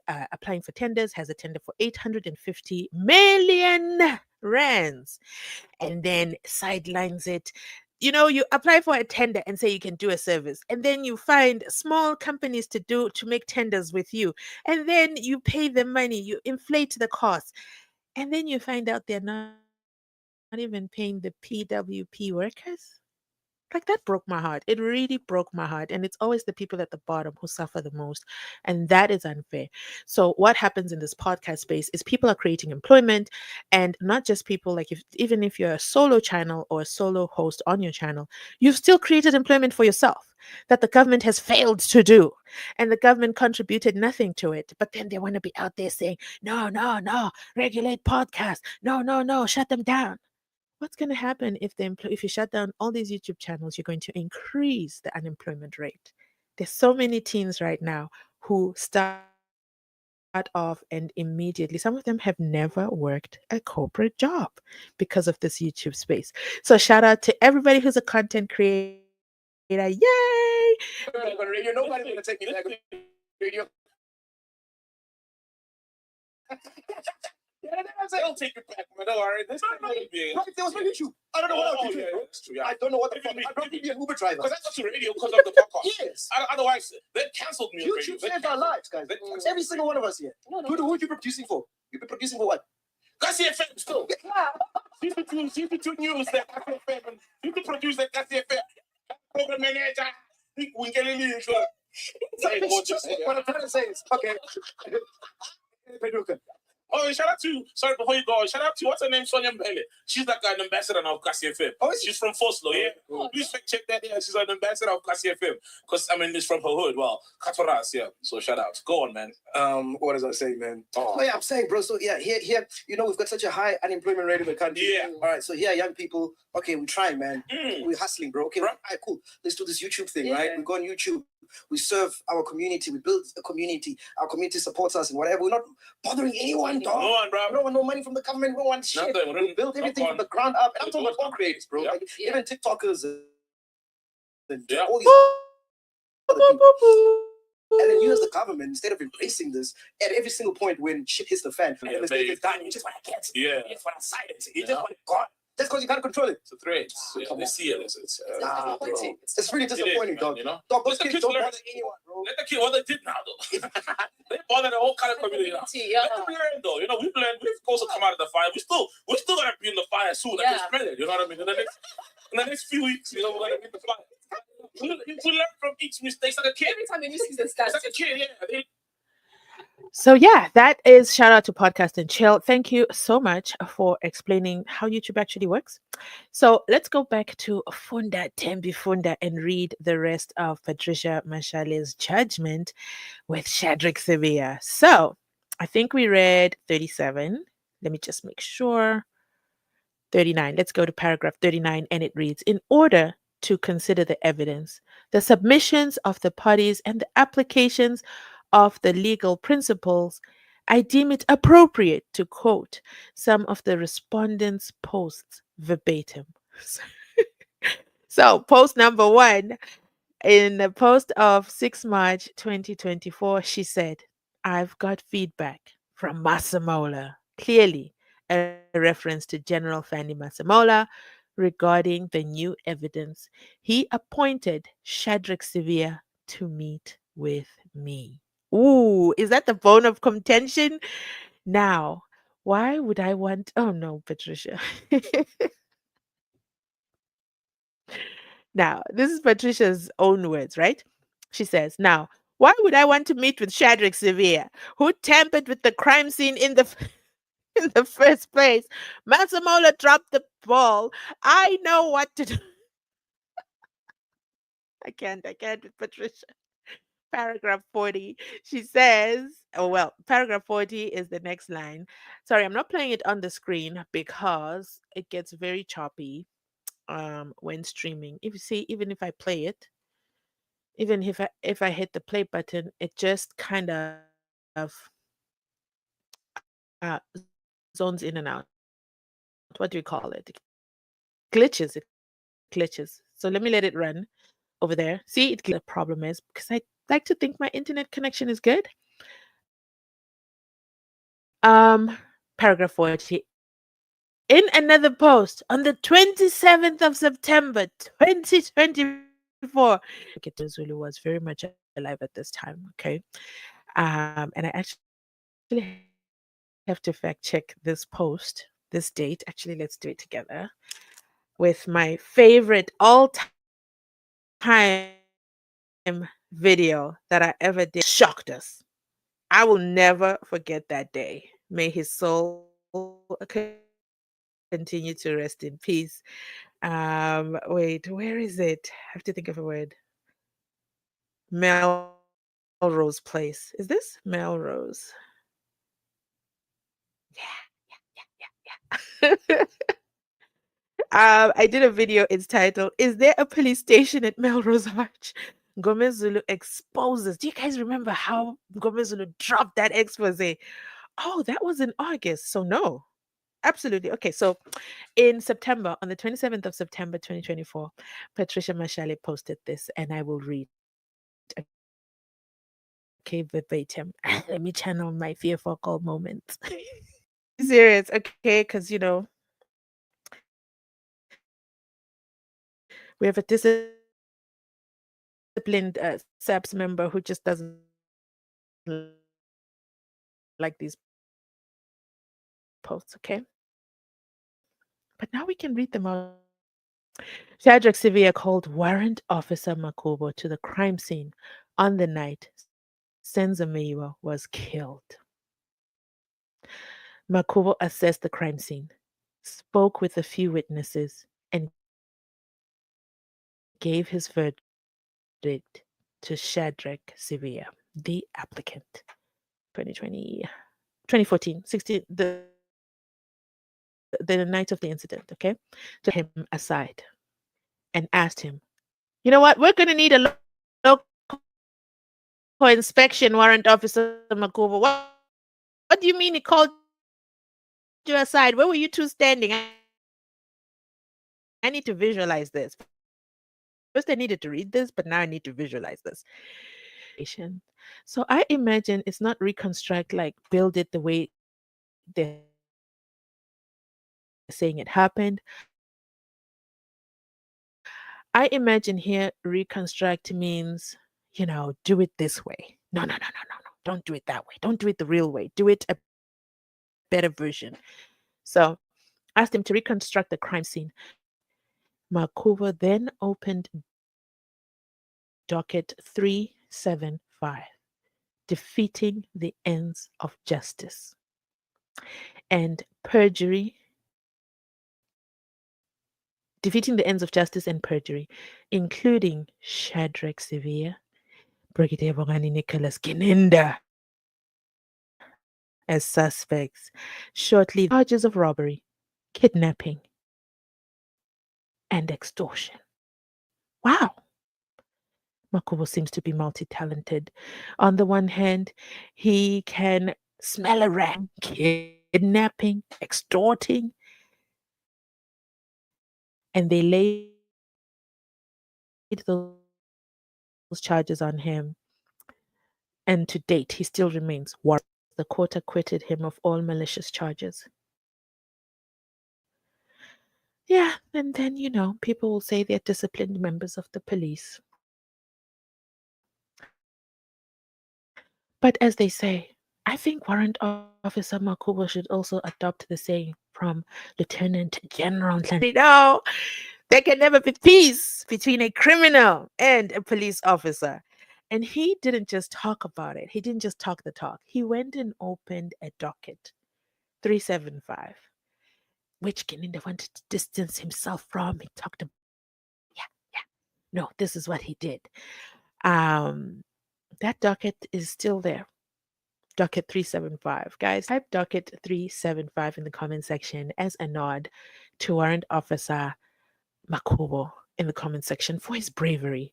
applying for tenders, has a tender for 850 million rands, and then sidelines it. You know, you apply for a tender and say you can do a service, and then you find small companies to make tenders with you, and then you pay them money, you inflate the cost, and then you find out they're not even paying the PWP workers. Like, that broke my heart. It really broke my heart. And it's always the people at the bottom who suffer the most. And that is unfair. So, what happens in this podcast space is people are creating employment, and not just people, like, if even if you're a solo channel or a solo host on your channel, you've still created employment for yourself that the government has failed to do. And the government contributed nothing to it. But then they want to be out there saying, no, no, no, regulate podcasts. No, no, no, shut them down. What's going to happen if you shut down all these YouTube channels? You're going to increase the unemployment rate. There's so many teens right now who start off and immediately, some of them have never worked a corporate job because of this YouTube space. So shout out to everybody who's a content creator. Yay! Radio, nobody's gonna take me back on radio. Yeah, They'll take it back, man. Don't worry. This right, there was no YouTube. I don't know what else. yeah, that's true. Yeah. I don't know what the fuck. I don't think be an Uber driver. Because I got to radio because of the podcast. Yes. Otherwise, they cancelled me. YouTube saved our lives, guys. Every single one of us here. Who you producing for? You've been producing for what? Gassi FM still. CP2 News, that Gassi FM. You can produce that Gassi FM. Program manager. We can really ensure. What I'm trying to say is, okay. Oh, shout out to, sorry, before you go, shout out to, what's her name, Sonia Mbele. She's like an ambassador of Classy FM. Oh, she's from Foslo, yeah. Please fact check that, yeah. She's an ambassador of Classy FM. Because, I mean, it's from her hood. Well, Katoras, yeah. So shout out. Go on, man. What was I saying, man? Oh, yeah, I'm saying, bro. So, yeah, here, you know, we've got such a high unemployment rate in the country. Yeah. All right, so here, young people, okay, we're trying, man. We're hustling, bro. Okay, right, cool. Let's do this YouTube thing, right? We go on YouTube. We serve our community. We build a community. Our community supports us and whatever. We're not bothering anyone, dog. No one, bro. We don't want no money from the government. We don't want shit. Nothing. We build everything from the ground up. And I'm talking about all creators, bro. Yeah. Like, even TikTokers and Yeah. all these other people. And then you as the government, instead of embracing this, at every single point when shit hits the fan, Yeah, mistake is done, you just want to cancel. Yeah. You just want to silence it. You just want it gone. That's because you can't control it. It's a threat. Yeah, they see it. It's really disappointing, dog. You know? Dog, those Let the kids kids don't learn. bother anyone, bro. Let the kid, what they did now, though. They bother the whole kind of community now. Let them learn, though. You know, we've learned, we've also come out of the fire. We're still gonna be in the fire soon. I can smell it. You know what I mean? In the next few weeks, you know, we're gonna be in the fire. We learn from each mistake. It's like a kid. Every time a new season starts, It's like a kid, yeah. So yeah, that is shout out to Podcast and Chill. Thank you so much for explaining how YouTube actually works. So let's go back to Funda Tembi Funda and read the rest of Patricia Mashale's judgment with Shadrach Sevilla. So I think we read 37. Let me just make sure. 39. Let's go to paragraph 39, and it reads, in order to consider the evidence, the submissions of the parties, and the applications of the legal principles, I deem it appropriate to quote some of the respondents' posts verbatim. So, post number 1, in the post of 6 March 2024, she said, I've got feedback from Masemola, clearly a reference to General Fanny Masemola regarding the new evidence. He appointed Shadrach Sevilla to meet with me. Ooh, is that the bone of contention? Now, why would I want... Oh no, Patricia. Now, this is Patricia's own words, right? She says, now, why would I want to meet with Shadrach Sevilla, who tampered with the crime scene in the in the first place? Masemola dropped the ball. I know what to do. I can't with Patricia. Paragraph 40, she says, oh, well, paragraph 40 is the next line. Sorry, I'm not playing it on the screen because it gets very choppy when streaming. If you see, even if I play it, even if I hit the play button, it just kind of zones in and out. What do we call it? Glitches. It glitches. So let me let it run over there. See, it glitches. The problem is because I like to think my internet connection is good. Paragraph 40, and it reads, In another post on the 27th of September 2024, Zulu was very much alive at this time, okay? And I actually have to fact check this post, this date. Actually, let's do it together with my favorite all-time video that I ever did. Shocked us. I will never forget that day. May his soul continue to rest in peace. Wait, where is it? I have to think of a word. Melrose Place. Is this Melrose? I did a video. It's titled, "Is there a police station at Melrose Arch?" Gomez Zulu exposes. Do you guys remember how Gomez Zulu dropped that expose? Oh, that was in August. So, no, absolutely. Okay. So, in September, on the 27th of September 2024, Patricia Mashale posted this, and I will read. Okay, verbatim. Let me channel my fearful moments. Serious, okay? Because, we have a disciplined SAPS member who just doesn't like these posts, okay? But now we can read them out. Shadrach Sivia called Warrant Officer Makhubo to the crime scene on the night Senzamiwa was killed. Makhubo assessed the crime scene, spoke with a few witnesses, and gave his verdict to Shadrach Sivia, the applicant. 2020, 2014, 16, the night of the incident, okay? Took him aside and asked him, "You know what? We're going to need a local inspection, Warrant Officer Makhubo. What do you mean he called you aside? Where were you two standing? I need to visualize this. First, they needed to read this, but now I need to visualize this. So I imagine it's not reconstruct like build it the way they're saying it happened. I imagine here reconstruct means, do it this way. No, no, no, no, no. Don't do it that way. Don't do it the real way. Do it a better version. So asked him to reconstruct the crime scene. Makuba then opened docket 375, defeating the ends of justice and perjury, including Shadrach Sivia, Brigadier Bongani Nicholas Gininda as suspects, shortly charges of robbery, kidnapping, and extortion. Wow. Makubo seems to be multi-talented. On the one hand, he can smell a rat, kidnapping, extorting, and they laid those charges on him. And to date, he still remains warrantless. The court acquitted him of all malicious charges. Yeah, and then, people will say they're disciplined members of the police. But as they say, I think Warrant Officer Makubo should also adopt the saying from Lieutenant General Ntlantla. No, there can never be peace between a criminal and a police officer. And he didn't just talk about it. He didn't just talk the talk. He went and opened a docket 375, which Gininda wanted to distance himself from. He talked about, yeah, yeah. No, this is what he did. Um, that docket is still there. Docket 375. Guys, type docket 375 in the comment section as a nod to Warrant Officer Makhubo in the comment section for his bravery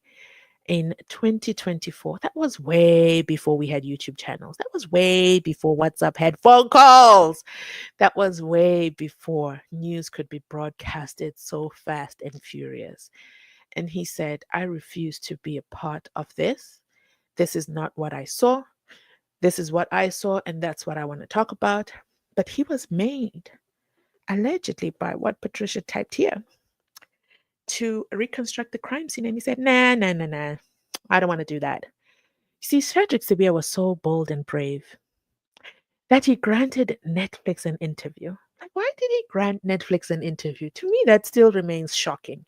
in 2024. That was way before we had YouTube channels. That was way before WhatsApp had phone calls. That was way before news could be broadcasted so fast and furious. And he said, I refuse to be a part of this. This is not what I saw. This is what I saw, and that's what I want to talk about. But he was made allegedly by what Patricia typed here, to reconstruct the crime scene. And he said, nah, nah, nah, nah. I don't want to do that. You see, Cedric Sabia was so bold and brave that he granted Netflix an interview. Like, why did he grant Netflix an interview? To me, that still remains shocking.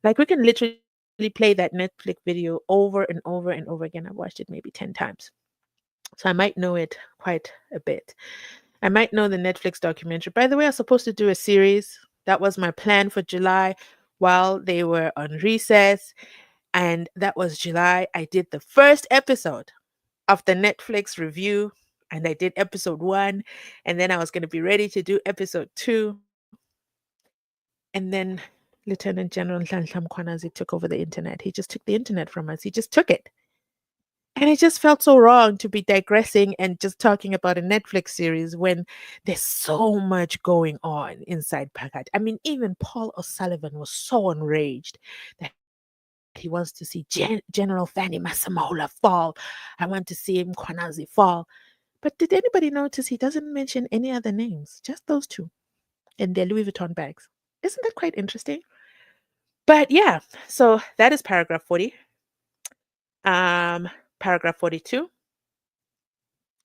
Like, we can literally play that Netflix video over and over and over again. I've watched it maybe 10 times. So I might know it quite a bit. I might know the Netflix documentary. By the way, I was supposed to do a series. That was my plan for July while they were on recess. And that was July. I did the first episode of the Netflix review, and I did episode 1, and then I was going to be ready to do episode 2. And then Lieutenant General Nhlanhla Mkhwanazi took over the internet. He just took the internet from us. He just took it. And it just felt so wrong to be digressing and just talking about a Netflix series when there's so much going on inside Pagat. I mean, even Paul O'Sullivan was so enraged that he wants to see General Fanny Masemola fall. I want to see Mkhwanazi fall. But did anybody notice he doesn't mention any other names? Just those two in their Louis Vuitton bags. Isn't that quite interesting? But yeah, so that is paragraph 40. Paragraph 42.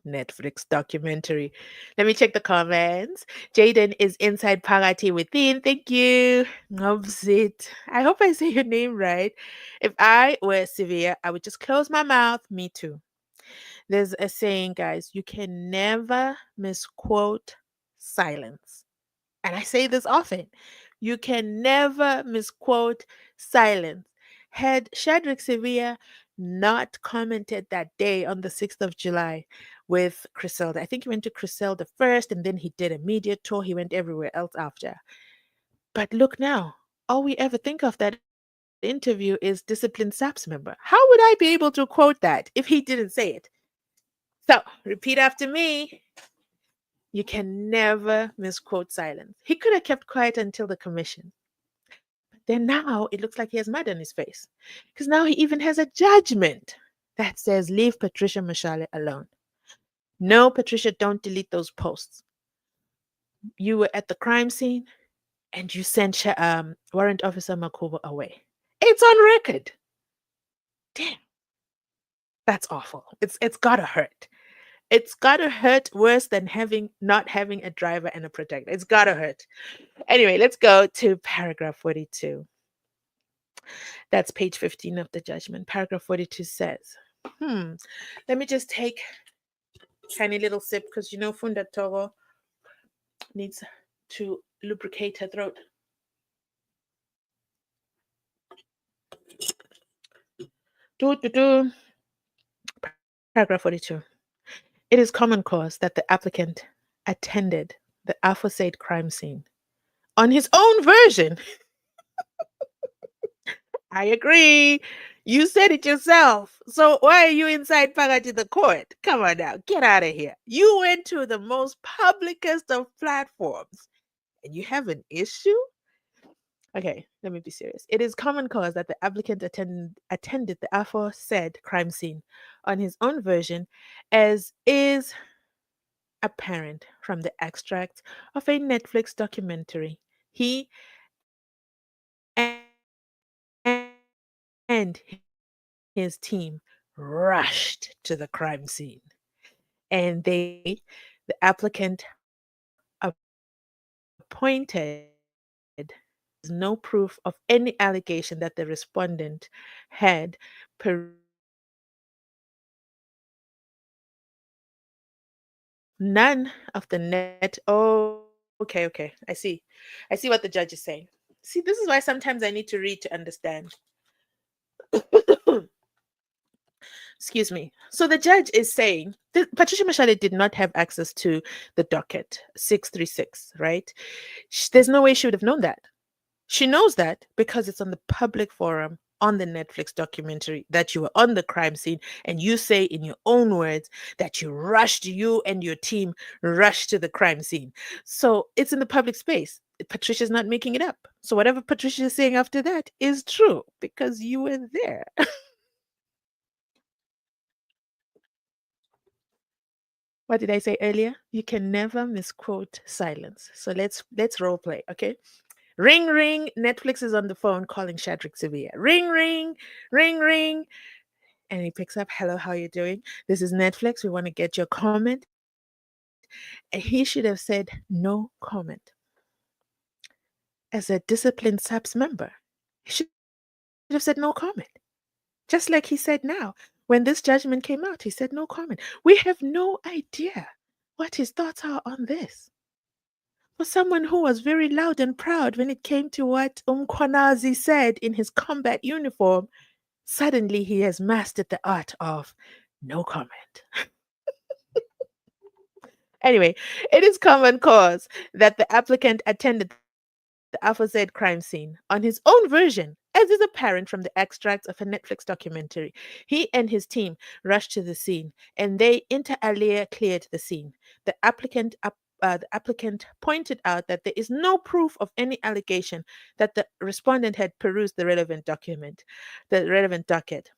Netflix documentary. Let me check the comments. Jaden is inside Pagati within. Thank you. Loves it. I hope I say your name right. If I were Severe, I would just close my mouth. Me too. There's a saying, guys, you can never misquote silence. And I say this often. You can never misquote silence. Had Shadrach Sevilla not commented that day on the 6th of July with Griselda, I think he went to Griselda first and then he did a media tour. He went everywhere else after. But look now, all we ever think of that interview is disciplined SAPS member. How would I be able to quote that if he didn't say it? So, repeat after me. You can never misquote silence. He could have kept quiet until the commission. But then now it looks like he has mud on his face. Because now he even has a judgment that says, leave Patricia Mashale alone. No, Patricia, don't delete those posts. You were at the crime scene and you sent Warrant Officer Makhubo away. It's on record. Damn. That's awful. It's gotta hurt. It's gotta hurt worse than not having a driver and a protector. It's gotta hurt. Anyway, let's go to paragraph 42. That's page 15 of the judgment. Paragraph 42 says, let me just take a tiny little sip because Funda Togo needs to lubricate her throat. Paragraph 42. It is common cause that the applicant attended the aforesaid crime scene on his own version. I agree. You said it yourself. So why are you inside Pagati the court? Come on now, get out of here. You went to the most publicest of platforms and you have an issue? Okay, let me be serious. It is common cause that the applicant attended the aforesaid crime scene on his own version, as is apparent from the extract of a Netflix documentary. He and his team rushed to the crime scene, and the applicant appointed no proof of any allegation that the respondent had none of the net. Oh, okay. I see what the judge is saying. See, this is why sometimes I need to read to understand. Excuse me. So the judge is saying that Patricia Mashale did not have access to the docket 636, right? There's no way she would have known that. She knows that because it's on the public forum on the Netflix documentary that you were on the crime scene and you say in your own words that you and your team rushed to the crime scene. So it's in the public space. Patricia's not making it up. So whatever Patricia is saying after that is true because you were there. What did I say earlier? You can never misquote silence. So let's role play, okay? Ring ring. Netflix is on the phone calling Shadrach Sevilla. Ring ring, ring ring. And he picks up, hello, how you doing? This is Netflix. We want to get your comment. And he should have said no comment. As a disciplined SAPS member, he should have said no comment. Just like he said now. When this judgment came out, he said no comment. We have no idea what his thoughts are on this. For someone who was very loud and proud when it came to what Umkwanazi said in his combat uniform, suddenly he has mastered the art of no comment. Anyway, it is common cause that the applicant attended the aforesaid crime scene on his own version, as is apparent from the extracts of a Netflix documentary. He and his team rushed to the scene and they inter alia cleared the scene. The applicant pointed out that there is no proof of any allegation that the respondent had perused the relevant docket.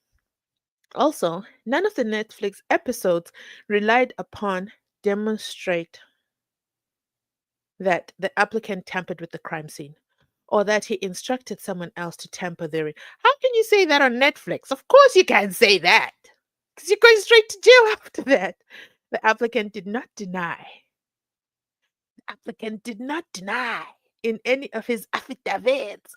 Also, none of the Netflix episodes relied upon demonstrate that the applicant tampered with the crime scene or that he instructed someone else to tamper therein. How can you say that on Netflix? Of course, you can't say that because you're going straight to jail after that. The applicant did not deny. The applicant did not deny in any of his affidavits,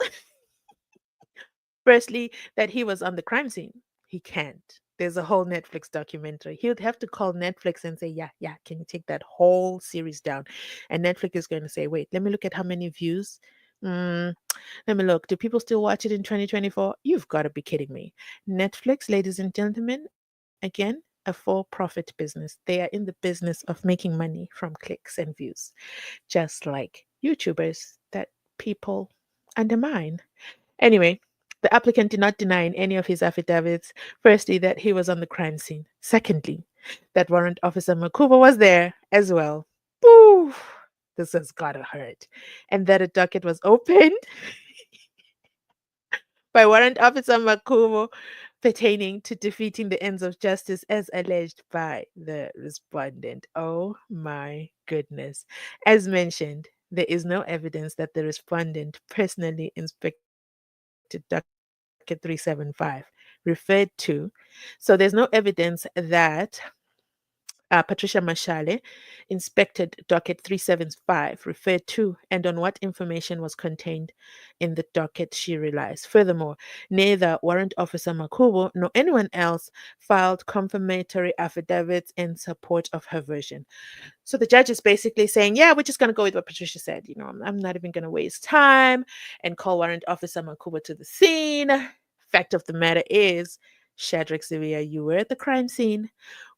firstly, that he was on the crime scene. He can't. There's a whole Netflix documentary. He would have to call Netflix and say, yeah, yeah, can you take that whole series down? And Netflix is going to say, wait, let me look at how many views. Mm, let me look. Do people still watch it in 2024? You've got to be kidding me. Netflix, ladies and gentlemen, again, a for profit business. They are in the business of making money from clicks and views, just like YouTubers that people undermine. Anyway, the applicant did not deny in any of his affidavits, firstly, that he was on the crime scene. Secondly, that Warrant Officer Makhubo was there as well. Boo! This has gotta hurt. And that a docket was opened by Warrant Officer Makhubo pertaining to defeating the ends of justice as alleged by the respondent. Oh my goodness. As mentioned, there is no evidence that the respondent personally inspected Docket 375 referred to. So there's no evidence that Patricia Mashale inspected docket 375 referred to and on what information was contained in the docket she relies. Furthermore, neither Warrant Officer Makhubo nor anyone else filed confirmatory affidavits in support of her version. So the judge is basically saying, yeah, we're just going to go with what Patricia said. I'm not even going to waste time and call Warrant Officer Makhubo to the scene. Fact of the matter is, Shadrach Sevilla, you were at the crime scene.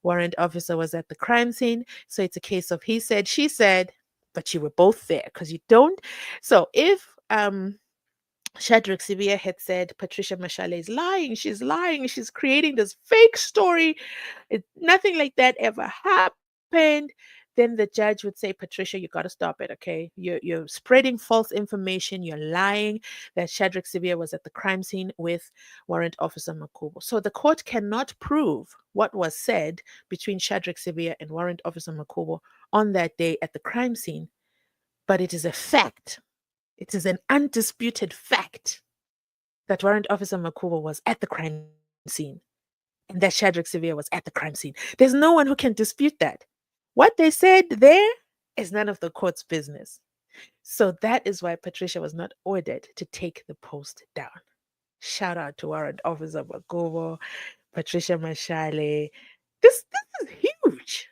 Warrant officer was at the crime scene. So it's a case of he said, she said, but you were both there because you don't. So if Shadrach Sevilla had said Patricia Mashale is lying, she's creating this fake story, nothing like that ever happened, then the judge would say, Patricia, you got to stop it, okay? You're spreading false information, you're lying that Shadrach Sevilla was at the crime scene with Warrant Officer Makhubo. So the court cannot prove what was said between Shadrach Sevilla and Warrant Officer Makhubo on that day at the crime scene, but it is a fact. It is an undisputed fact that Warrant Officer Makhubo was at the crime scene and that Shadrach Sevilla was at the crime scene. There's no one who can dispute that. What they said there is none of the court's business. So that is why Patricia was not ordered to take the post down. Shout out to Warrant Officer Makhubo, Patricia Mashale. This is huge.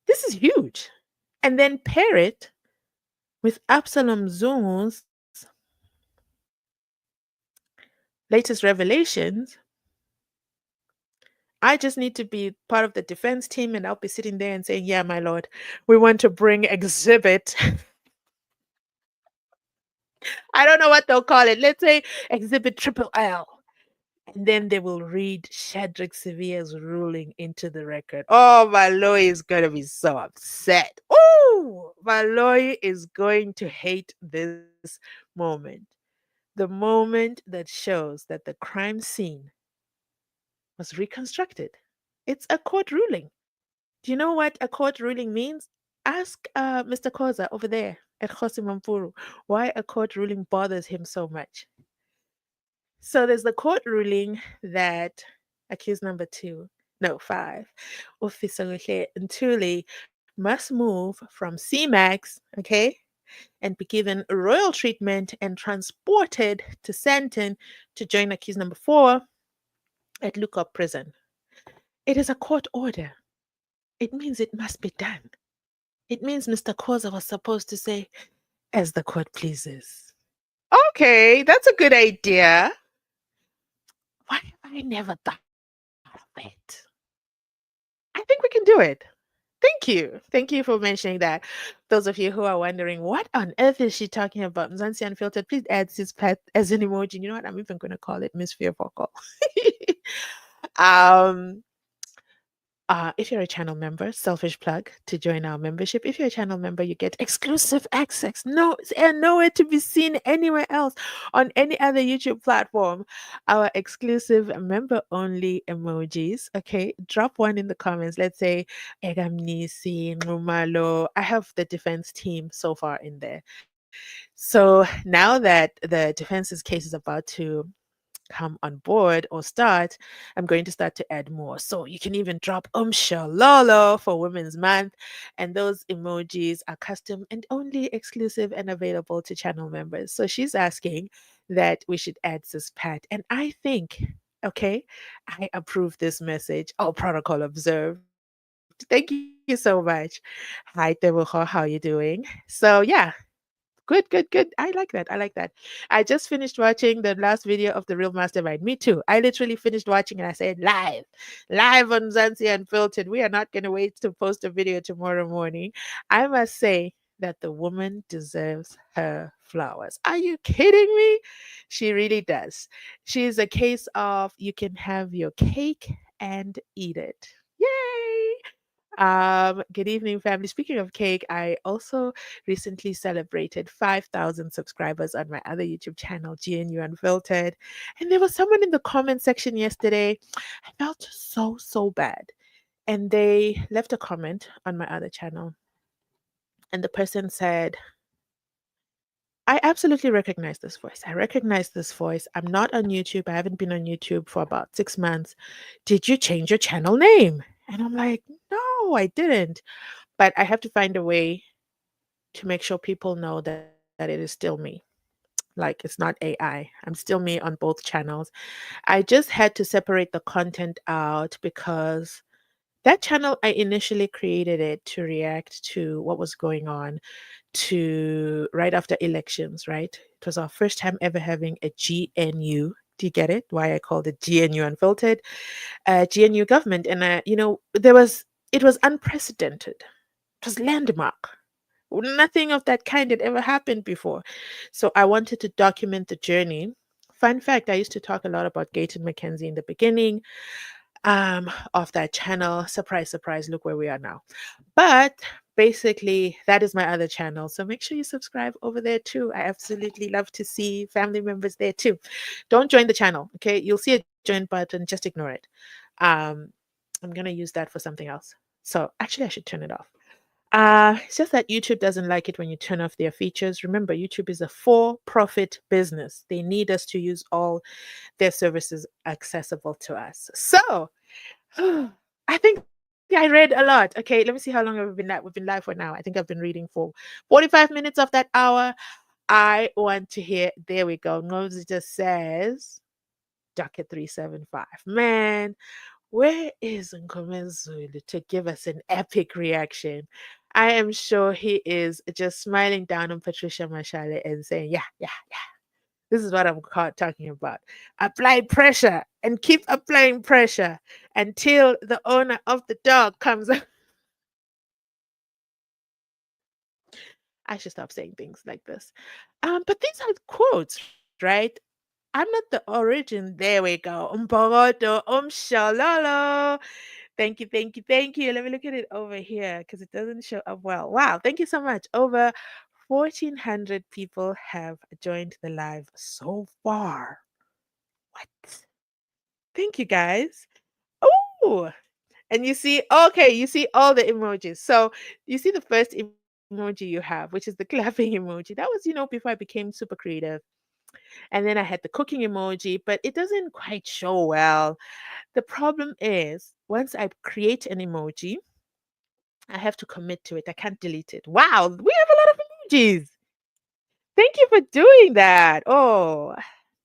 This is huge. And then pair it with Absalom Zungu's latest revelations. I just need to be part of the defense team and I'll be sitting there and saying, yeah, my lord, we want to bring exhibit. I don't know what they'll call it. Let's say exhibit triple L. And then they will read Shadrach Sevilla's ruling into the record. Oh, my lawyer is going to be so upset. Oh, my lawyer is going to hate this moment. The moment that shows that the crime scene was reconstructed. It's a court ruling. Do you know what a court ruling means? Ask Mr. Koza over there at Khosimampuru why a court ruling bothers him so much. So there's the court ruling that accused number two, no, five, Officer Ntuli must move from CMAX, okay, and be given royal treatment and transported to Santon to join accused number four at Lukop prison. It is a court order. It means it must be done. It means Mr. Koza was supposed to say, as the court pleases. Okay, that's a good idea. Why have I never thought of it? I think we can do it. Thank you. Thank you for mentioning that. Those of you who are wondering, what on earth is she talking about? Mzansi Unfiltered, please add this pet as an emoji. You know what? I'm even going to call it Miss Fear Vocal. um, if you're a channel member, selfish plug to join our membership. If you're a channel member, you get exclusive access. No, and nowhere to be seen anywhere else on any other YouTube platform. Our exclusive member only emojis. Okay, drop one in the comments. Let's say Egamnisi, Numalo. I have the defense team so far in there. So now that the defense's case is about to come on board or start, I'm going to start to add more. So you can even drop Shalolo for Women's Month. And those emojis are custom and only exclusive and available to channel members. So she's asking that we should add Sis Pat. And I think, okay, I approve this message. All protocol observed. Thank you so much. Hi, Tebuho. How you doing? So yeah, good, good, good. I like that. I like that. I just finished watching the last video of The Real Mastermind. Me too. I literally finished watching and I said, live on Mzansi Unfiltered. We are not going to wait to post a video tomorrow morning. I must say that the woman deserves her flowers. Are you kidding me? She really does. She's a case of you can have your cake and eat it. Yay! Good evening, family. Speaking of cake, I also recently celebrated 5,000 subscribers on my other YouTube channel, GNU Unfiltered. And there was someone in the comment section yesterday. I felt so bad. And they left a comment on my other channel. And the person said, I absolutely recognize this voice. I recognize this voice. I'm not on YouTube. I haven't been on YouTube for about 6 months. Did you change your channel name? And I'm like, no, I didn't. But I have to find a way to make sure people know that it is still me. Like it's not AI. I'm still me on both channels. I just had to separate the content out because that channel, I initially created it to react to what was going on to right after elections, right? It was our first time ever having a GNU. Do you get it? Why I called it GNU Unfiltered? GNU government. And, it was unprecedented. It was landmark. Nothing of that kind had ever happened before. So I wanted to document the journey. Fun fact, I used to talk a lot about Gayton McKenzie in the beginning of that channel. Surprise, surprise, look where we are now. But basically, that is my other channel. So make sure you subscribe over there too. I absolutely love to see family members there too. Don't join the channel, okay? You'll see a join button, just ignore it. Um, I'm going to use that for something else. So actually, I should turn it off. It's just that YouTube doesn't like it when you turn off their features. Remember, YouTube is a for-profit business. They need us to use all their services accessible to us. So, I think I read a lot. Okay, let me see how long have we been live. We've been live for now. I think I've been reading for 45 minutes of that hour. I want to hear. There we go. Ngozi just says, Docket 375. Man, where is Nkomezulu to give us an epic reaction? I am sure he is just smiling down on Patricia Mashale and saying, yeah, yeah, yeah. This is what I'm talking about. Apply pressure and keep applying pressure until the owner of the dog comes. I should stop saying things like this. But these are quotes, right? I'm not the origin. There we go. Umporoto, shalala. Thank you, thank you, thank you. Let me look at it over here because it doesn't show up well. Wow, thank you so much. Over 1,400 people have joined the live so far. What? Thank you, guys. Oh, And you see, okay, you see all the emojis. So you see the first emoji you have, which is the clapping emoji. That was, before I became super creative. And then I had the cooking emoji, but it doesn't quite show well. The problem is, once I create an emoji, I have to commit to it. I can't delete it. Wow, we have a lot of emojis. Thank you for doing that. Oh,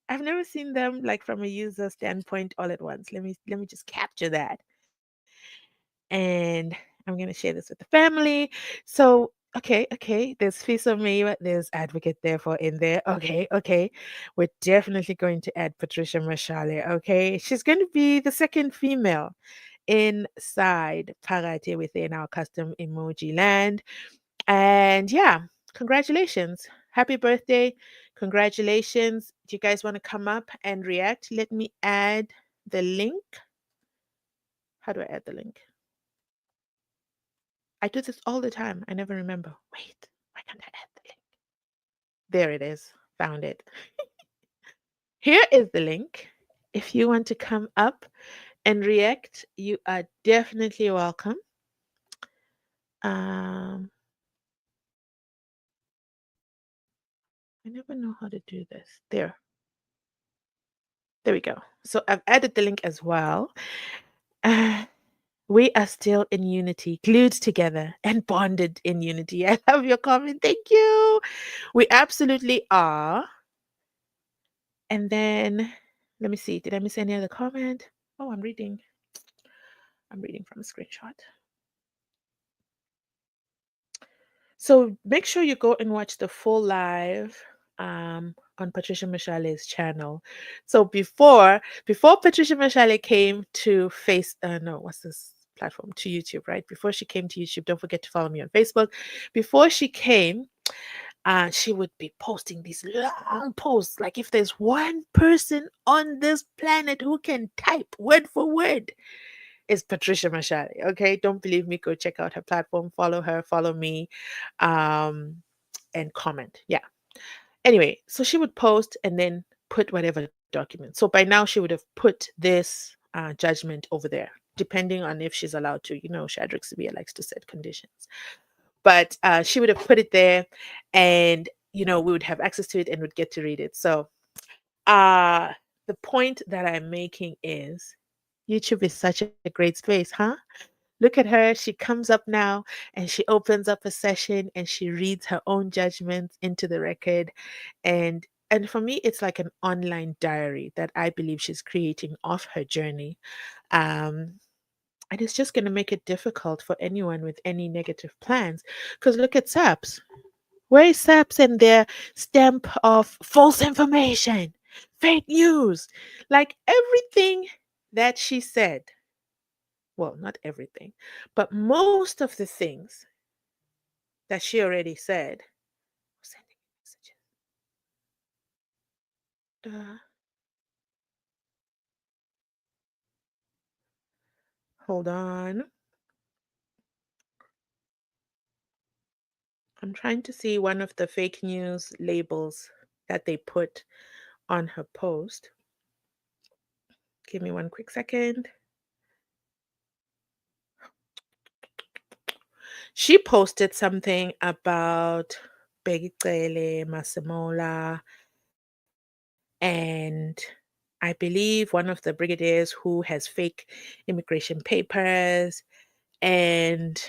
I've never seen them like from a user standpoint all at once. Let me just capture that. And I'm gonna share this with the family. So okay. There's Fiso Meiwa, there's advocate therefore in there. Okay. We're definitely going to add Patricia Mashale. Okay. She's going to be the second female inside Parate within our custom emoji land. And yeah, congratulations. Happy birthday. Congratulations. Do you guys want to come up and react? Let me add the link. How do I add the link? I do this all the time. I never remember. Wait, why can't I add the link? There it is. Found it. Here is the link. If you want to come up and react, you are definitely welcome. Um, I never know how to do this. There we go. So I've added the link as well. Uh, we are still in unity, glued together and bonded in unity. I love your comment. Thank you. We absolutely are. And then let me see. Did I miss any other comment? Oh, I'm reading. I'm reading from a screenshot. So make sure you go and watch the full live on Patricia Mashale's channel. So before Patricia Mashale came to no, what's this platform, to YouTube, right? Before she came to YouTube, don't forget to follow me on Facebook. Before she came, she would be posting these long posts. Like, if there's one person on this planet who can type word for word, is Patricia Mashale. Okay, don't believe me? Go check out her platform, follow her, follow me, and comment. Yeah. Anyway, so she would post and then put whatever document. So by now she would have put this judgment over there, depending on if she's allowed to. Shadrach Sibia likes to set conditions, but she would have put it there, and we would have access to it and would get to read it. So the point that I'm making is, YouTube is such a great space, huh? Look at her. She comes up now and she opens up a session and she reads her own judgments into the record. And for me, it's like an online diary that I believe she's creating of her journey. Um, and it's just going to make it difficult for anyone with any negative plans. Because look at SAPS. Where is SAPS and their stamp of false information, fake news? Like, everything that she said, well, not everything, but most of the things that she already said. Sending messages. Hold on. I'm trying to see one of the fake news labels that they put on her post. Give me one quick second. She posted something about Begicele Masemola, and I believe one of the brigadiers who has fake immigration papers. And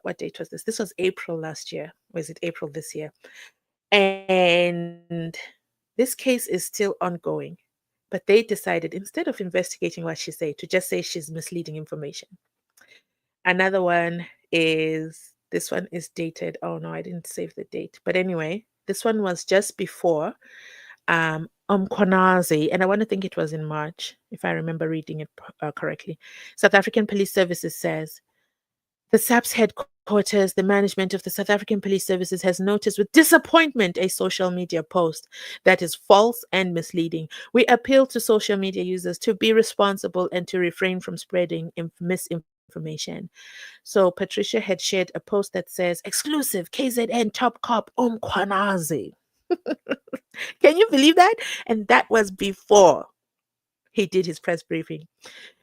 what date was this? This was April last year. Or is it April this year? And this case is still ongoing. But they decided, instead of investigating what she said, to just say she's misleading information. Another one is, this one is dated. Oh no, I didn't save the date. But anyway, this one was just before Umkonazi, and I want to think it was in March, if I remember reading it correctly. South African Police Services says, the SAPS headquarters, the management of the South African Police Services has noticed with disappointment a social media post that is false and misleading. We appeal to social media users to be responsible and to refrain from spreading misinformation. So Patricia had shared a post that says, exclusive KZN top cop Umkhwanazi. Can you believe that? And that was before he did his press briefing.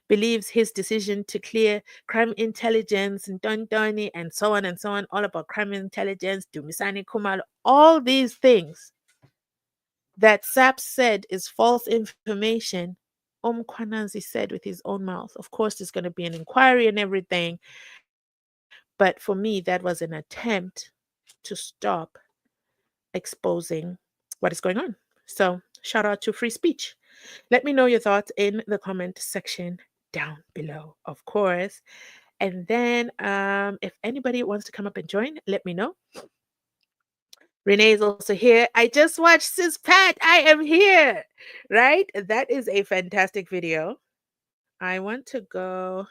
believes his decision to clear crime intelligence and Dondoni and so on, all about crime intelligence, Dumisani Kumalo, all these things that SAP said is false information, Kwananzi said with his own mouth. Of course, there's going to be an inquiry and everything, but for me, that was an attempt to stop exposing what is going on. So, shout out to free speech. Let me know your thoughts in the comment section down below, of course. And then, if anybody wants to come up and join, let me know. Renee is also here. I just watched Sis Pat. I am here. Right? That is a fantastic video. I want to go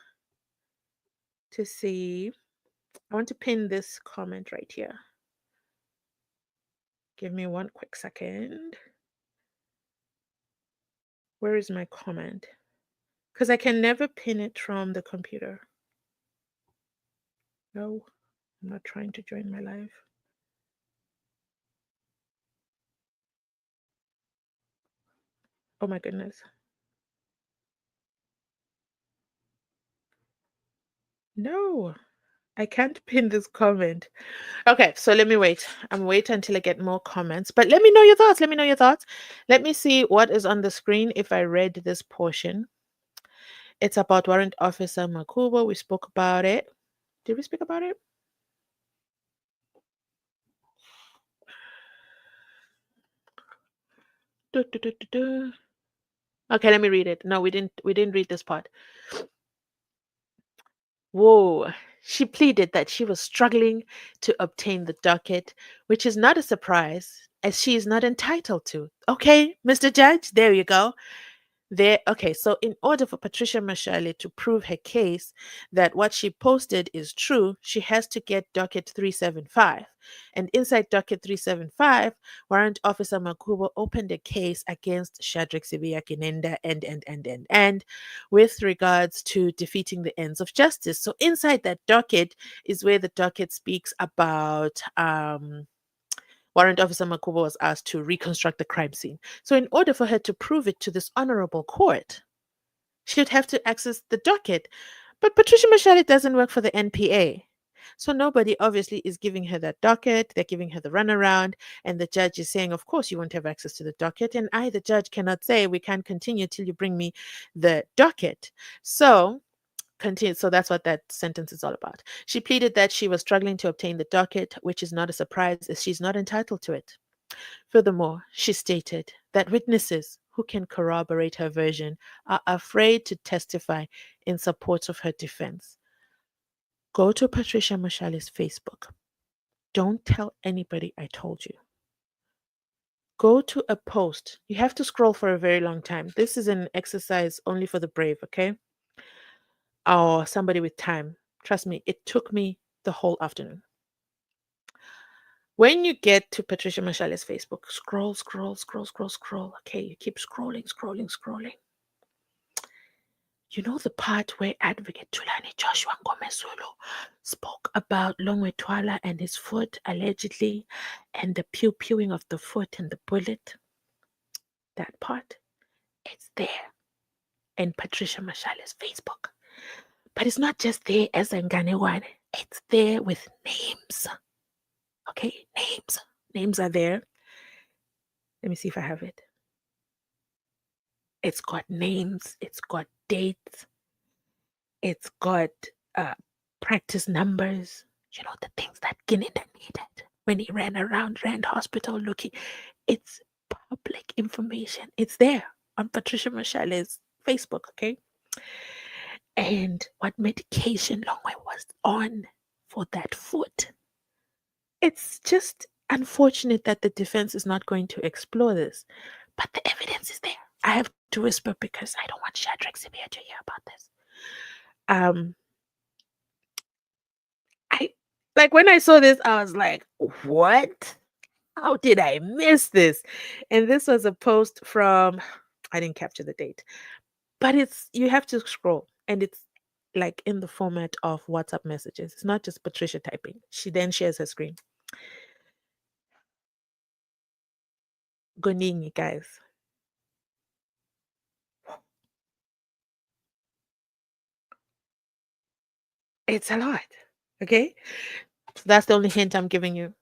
to see. I want to pin this comment right here. Give me one quick second. Where is my comment? Because I can never pin it from the computer. No, I'm not trying to join my live. Oh my goodness. No, I can't pin this comment. Okay, so let me wait. I'm waiting until I get more comments. But let me know your thoughts. Let me know your thoughts. Let me see what is on the screen if I read this portion. It's about Warrant Officer Makhubo. We spoke about it. Did we speak about it? Du, du, du, du, du. Okay, let me read it. No, we didn't read this part. Whoa. She pleaded that she was struggling to obtain the docket, which is not a surprise, as she is not entitled to. Okay, Mr. Judge, there you go. There, okay, so in order for Patricia Mashale to prove her case that what she posted is true, she has to get docket 375. And inside docket 375, Warrant Officer Makhubo opened a case against Shadrach Sibiya and with regards to defeating the ends of justice. So inside that docket is where the docket speaks about Warrant Officer Makhubo was asked to reconstruct the crime scene. So, in order for her to prove it to this honorable court, she would have to access the docket. But Patricia Mashale doesn't work for the NPA. So, nobody obviously is giving her that docket. They're giving her the runaround. And the judge is saying, of course, you won't have access to the docket. And I, the judge, cannot say, we can't continue till you bring me the docket. So, continue. So that's what that sentence is all about. She pleaded that she was struggling to obtain the docket, which is not a surprise as she's not entitled to it. Furthermore, she stated that witnesses who can corroborate her version are afraid to testify in support of her defense. Go to Patricia Mashale's Facebook. Don't tell anybody I told you. Go to a post. You have to scroll for a very long time. This is an exercise only for the brave, okay? Or somebody with time. Trust me, it took me the whole afternoon. When you get to Patricia Mashale's Facebook, scroll, scroll, scroll, scroll, scroll. Okay, you keep scrolling, scrolling, scrolling. You know the part where Advocate Tulani Joshua Ngomezulu spoke about Longwetwala and his foot, allegedly, and the pew-pewing of the foot and the bullet? That part, it's there in Patricia Mashale's Facebook. But it's not just there as a Nganewane. It's there with names. Okay, names. Names are there. Let me see if I have it. It's got names, it's got dates, it's got practice numbers, you know, the things that Ginninda needed when he ran around Rand Hospital looking. It's public information. It's there on Patricia Mashale's Facebook, okay? And what medication Longway was on for that foot. It's just unfortunate that the defense is not going to explore this, but the evidence is there. I have to whisper because I don't want Shadrach Sibiya to hear about this. I like when I saw this, I was like, what? How did I miss this? And this was a post from, I didn't capture the date, but it's, you have to scroll and it's like in the format of WhatsApp messages. It's not just Patricia typing. She then shares her screen. Gonini, guys. It's a lot. Okay. So that's the only hint I'm giving you.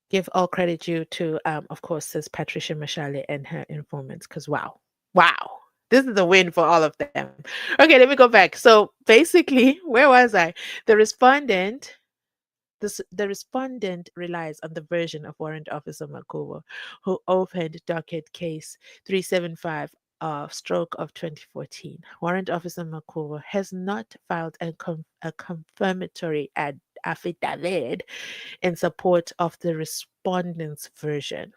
Give all credit due to, of course, says Patricia Mashale and her informants. Because wow, this is a win for all of them. Okay, let me go back. So basically, where was I? The respondent the respondent relies on the version of Warrant Officer Makhubo, who opened docket case 375 of stroke of 2014. Warrant Officer Makhubo has not filed a confirmatory affidavit in support of the respondent's version,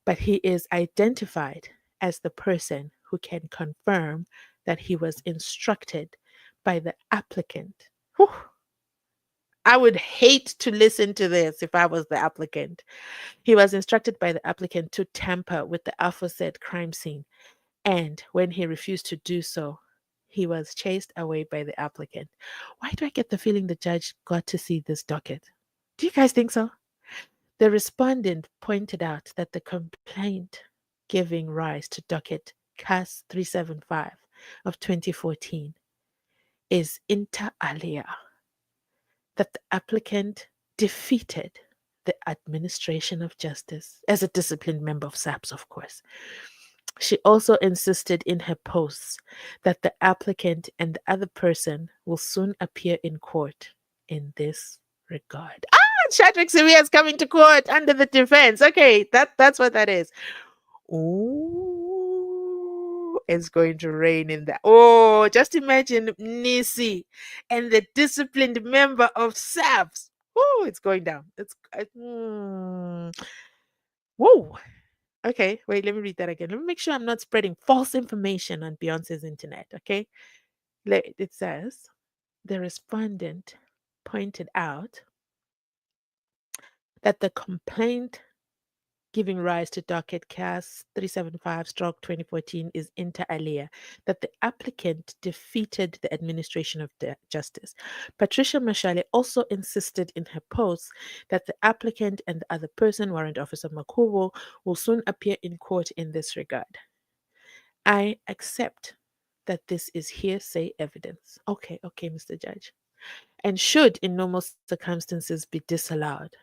but he is identified as the person who can confirm that he was instructed by the applicant. Whew, I would hate to listen to this if I was the applicant. He was instructed by the applicant to tamper with the aforesaid crime scene, and when he refused to do so, he was chased away by the applicant. Why do I get the feeling the judge got to see this docket? Do you guys think so? The respondent pointed out that the complaint giving rise to docket CAS 375 of 2014 is inter alia, that the applicant defeated the administration of justice as a disciplined member of SAPS, of course. She also insisted in her posts that the applicant and the other person will soon appear in court in this regard. Shadrach Sivia is coming to court under the defense. Okay, that's what that is. Ooh, it's going to rain in there. Oh, just imagine Nisi and the disciplined member of SAPS. Oh, it's going down. Whoa. Okay, wait, let me read that again. Let me make sure I'm not spreading false information on Beyonce's internet. Okay. It says the respondent pointed out that the complaint giving rise to docket CAS 375 stroke 2014 is inter alia, that the applicant defeated the administration of justice. Patricia Mashale also insisted in her post that the applicant and the other person, Warrant Officer Makhubo, will soon appear in court in this regard. I accept that this is hearsay evidence. Okay, Mr. Judge. And should in normal circumstances be disallowed.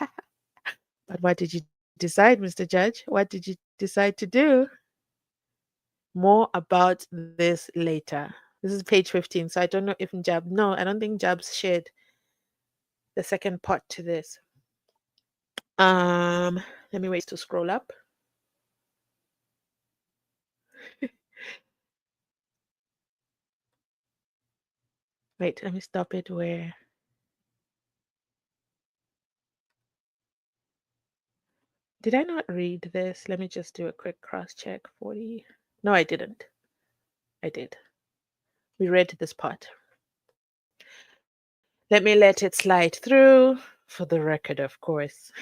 But what did you decide, Mr. Judge? What did you decide to do? More about this later. This is page 15. So I don't know if Njab, no, I don't think Jab's shared the second part to this. Let me wait to scroll up. Wait, let me stop it where. Did I not read this? Let me just do a quick cross check. 40. No, I didn't. I did. We read this part. Let me let it slide through for the record, of course.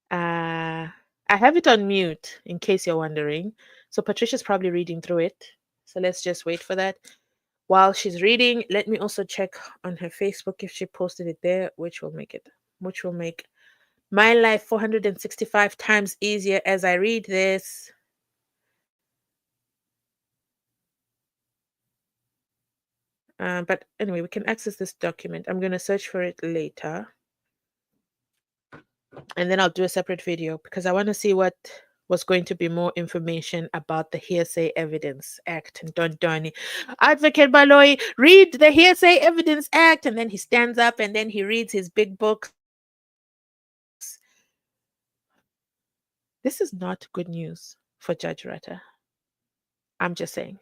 I have it on mute in case you're wondering. So Patricia's probably reading through it. So let's just wait for that. While she's reading, let me also check on her Facebook if she posted it there, which will make my life 465 times easier as I read this. But anyway, we can access this document. I'm going to search for it later. And then I'll do a separate video because I want to see what was going to be more information about the Hearsay Evidence Act. And Don Donny, Advocate Baloy, read the Hearsay Evidence Act. And then he stands up and then he reads his big books. This is not good news for Judge Rata. I'm just saying.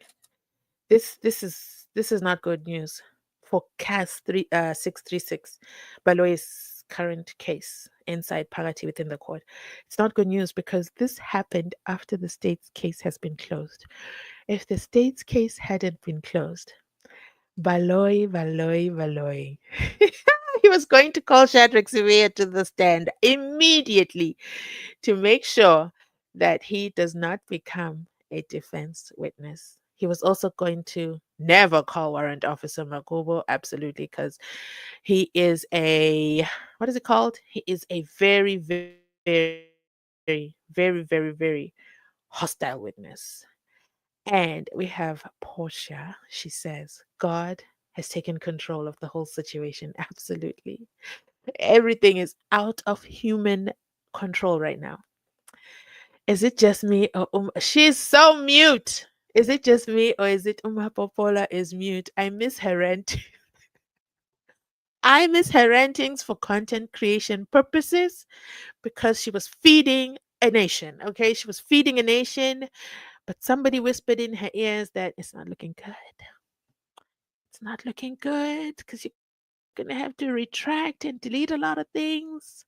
This is not good news for CAS 636, Baloy's current case inside Pagati within the court. It's not good news because this happened after the state's case has been closed. If the state's case hadn't been closed, Baloy. He was going to call Shadrach Sivia to the stand immediately to make sure that he does not become a defense witness. He was also going to never call Warrant Officer Makhubo, absolutely, because he is what is it called? He is a very, very hostile witness. And we have Portia. She says, God has taken control of the whole situation. Absolutely. Everything is out of human control right now. Is it just me or she's so mute? Is it just me or is it Popola is mute? I miss her rant. I miss her rantings for content creation purposes because she was feeding a nation. Okay, she was feeding a nation, but somebody whispered in her ears that it's not looking good. It's not looking good because you're gonna have to retract and delete a lot of things.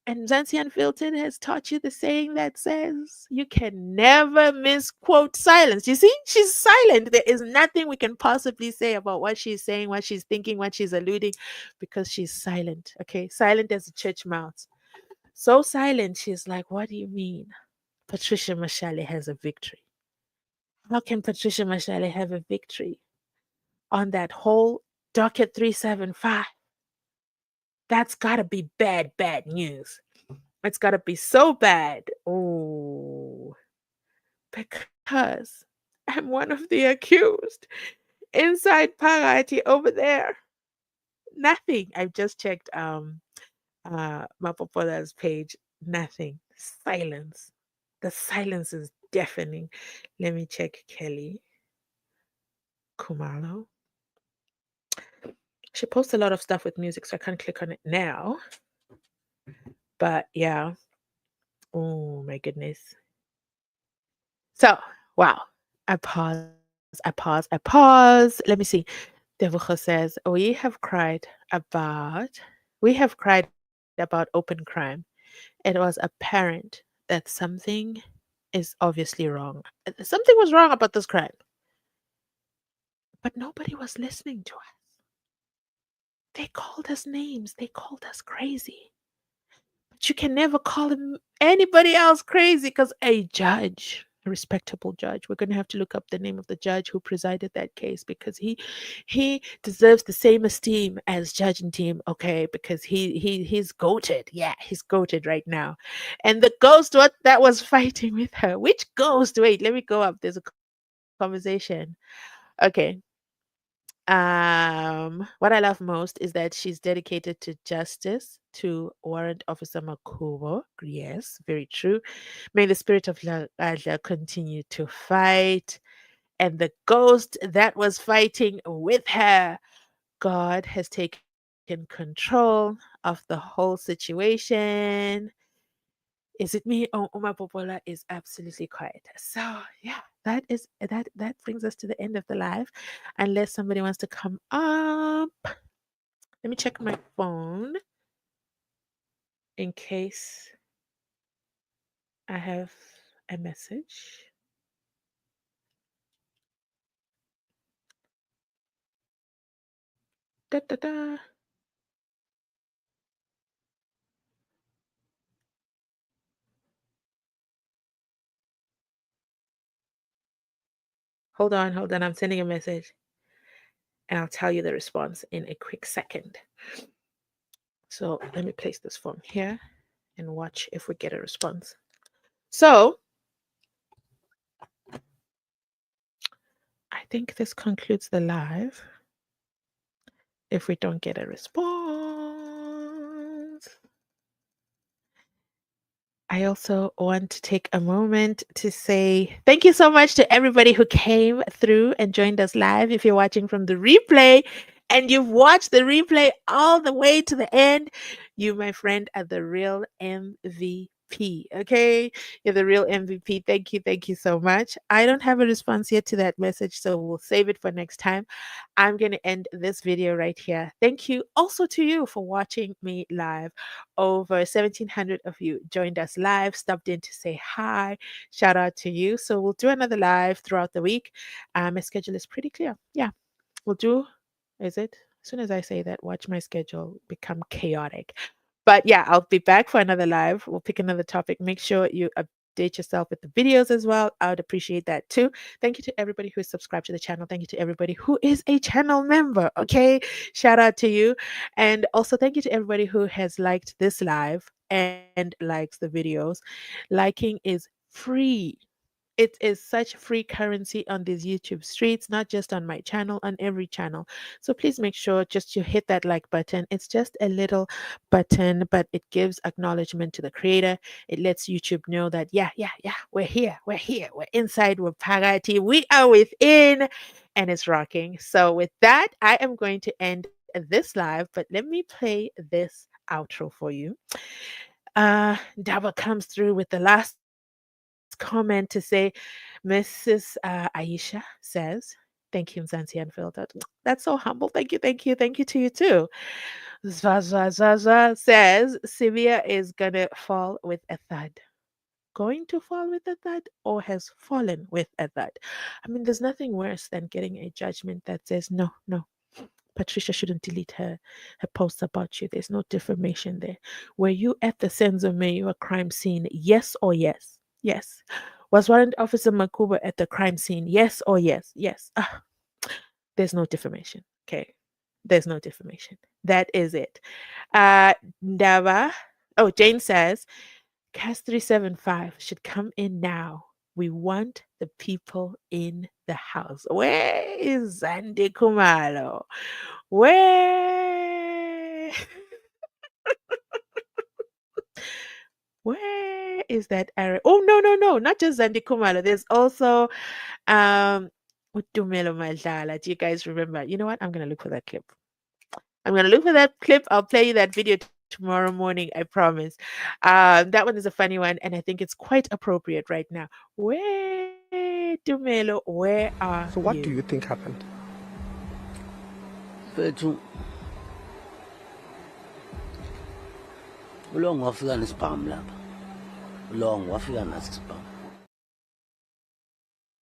And Mzansi Unfiltered has taught you the saying that says you can never misquote silence. You see, she's silent. There is nothing we can possibly say about what she's saying, what she's thinking, what she's alluding, because she's silent. Okay, silent as a church mouse. So silent, she's like, "What do you mean? Patricia Mashale has a victory. How can Patricia Mashale have a victory on that whole Docket 375? That's got to be bad, bad news. It's got to be so bad. Oh, because I'm one of the accused inside Parati over there. Nothing. I've just checked Mapopola's page. Nothing. Silence. The silence is deafening. Let me check Kelly Kumalo. She posts a lot of stuff with music, so I can't click on it now. But yeah. Oh my goodness. So, wow. I pause. Let me see. Devucho says, we have cried about open crime. It was apparent that something is obviously wrong. Something was wrong about this crime, but nobody was listening to us. They called us names, they called us crazy. But you can never call anybody else crazy because a judge, a respectable judge, we're going to have to look up the name of the judge who presided that case because he deserves the same esteem as judge and team, okay? Because he's goated. Yeah, he's goated right now. And the ghost what that was fighting with her. Which ghost? Wait, let me go up. There's a conversation. Okay. What I love most is that she's dedicated to justice to Warrant Officer Makhubo. Yes, very true. May the spirit of Lagaja continue to fight. And the ghost that was fighting with her, God has taken control of the whole situation. Is it me? Oh, Uma Popola is absolutely quiet. So yeah, that brings us to the end of the live. Unless somebody wants to come up. Let me check my phone in case I have a message. Da, da, da. Hold on, hold on. I'm sending a message and I'll tell you the response in a quick second. So let me place this phone here and watch if we get a response. So I think this concludes the live. If we don't get a response, I also want to take a moment to say thank you so much to everybody who came through and joined us live. If you're watching from the replay and you've watched the replay all the way to the end, you, my friend, are the real MVP. Okay, you're the real MVP. Thank you so much. I don't have a response yet to that message, so we'll save it for next time. I'm going to end this video right here. Thank you also to you for watching me live. Over 1,700 of you joined us live, stopped in to say hi. Shout out to you. So we'll do another live throughout the week. My schedule is pretty clear. Yeah, we'll do. Is it? As soon as I say that, watch my schedule become chaotic. But yeah, I'll be back for another live. We'll pick another topic. Make sure you update yourself with the videos as well. I would appreciate that too. Thank you to everybody who is subscribed to the channel. Thank you to everybody who is a channel member. Okay. Shout out to you. And also thank you to everybody who has liked this live and likes the videos. Liking is free. It is such free currency on these YouTube streets, not just on my channel, on every channel. So please make sure just you hit that like button. It's just a little button, but it gives acknowledgement to the creator. It lets YouTube know that, yeah, we're here, we're inside, we're pagati, we are within, and it's rocking. So with that, I am going to end this live, but let me play this outro for you. Daba comes through with the last comment to say, Mrs. Aisha says, thank you, Mzansi Unfiltered. That's so humble. Thank you to you too. Zwa says, Sylvia is gonna fall with a thud. Going to fall with a thud or has fallen with a thud. I mean, there's nothing worse than getting a judgment that says, no, Patricia shouldn't delete her posts about you. There's no defamation there. Were you at the Senzo Mayor crime scene? Yes or yes? Yes. Was Warrant Officer Makhubo at the crime scene? Yes or yes? Yes. There's no defamation. Okay. There's no defamation. That is it. Ndava. Oh, Jane says, Cast 375 should come in now. We want the people in the house. Where is Zandi Kumalo? Where? Where is that arrow? Oh, no, not just Zandi Kumalo. There's also Utumelo Madlala. Do you guys remember? You know what? I'm going to look for that clip. I'm going to look for that clip. I'll play you that video tomorrow morning, I promise. That one is a funny one, and I think it's quite appropriate right now. Where, Tumelo, where are So what you? do you think happened? Fethu ulong wafika nesibhamu lapha. Ulong wafika nesibhamu.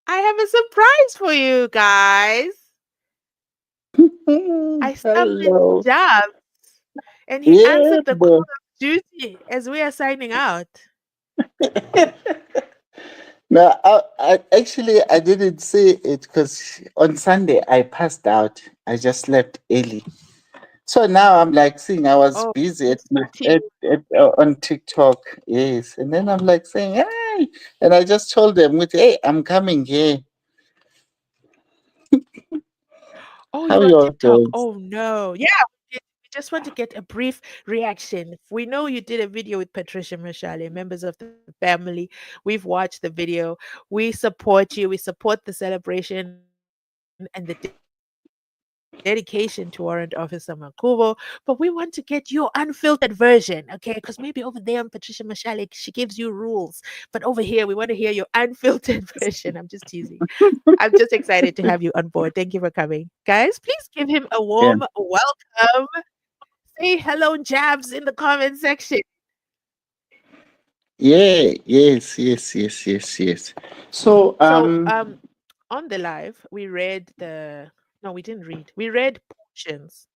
I have a surprise for you guys. I summoned Hello. Jobs, and he Yeah, answered the call of duty as we are signing out. no, I didn't see it because on Sunday I passed out. I just slept early. So now I'm like seeing I was Oh, busy team. on TikTok. Yes. And then I'm like saying, hey. And I just told them hey, I'm coming here. Oh, How you're on you all TikTok. doing? Oh no. Yeah, we just want to get a brief reaction. We know you did a video with Patricia Mashale, members of the family. We've watched the video. We support you. We support the celebration and the dedication to Warrant Officer Makhubo. But we want to get your unfiltered version, okay? Because maybe over there on Patricia Mashale, she gives you rules. But over here, we want to hear your unfiltered version. I'm just teasing. I'm just excited to have you on board. Thank you for coming. Guys, please give him a warm welcome. Yeah. Say hello, Jabs, in the comment section. Yeah, yes. So So, on the live, we read the no, we didn't read. We read portions.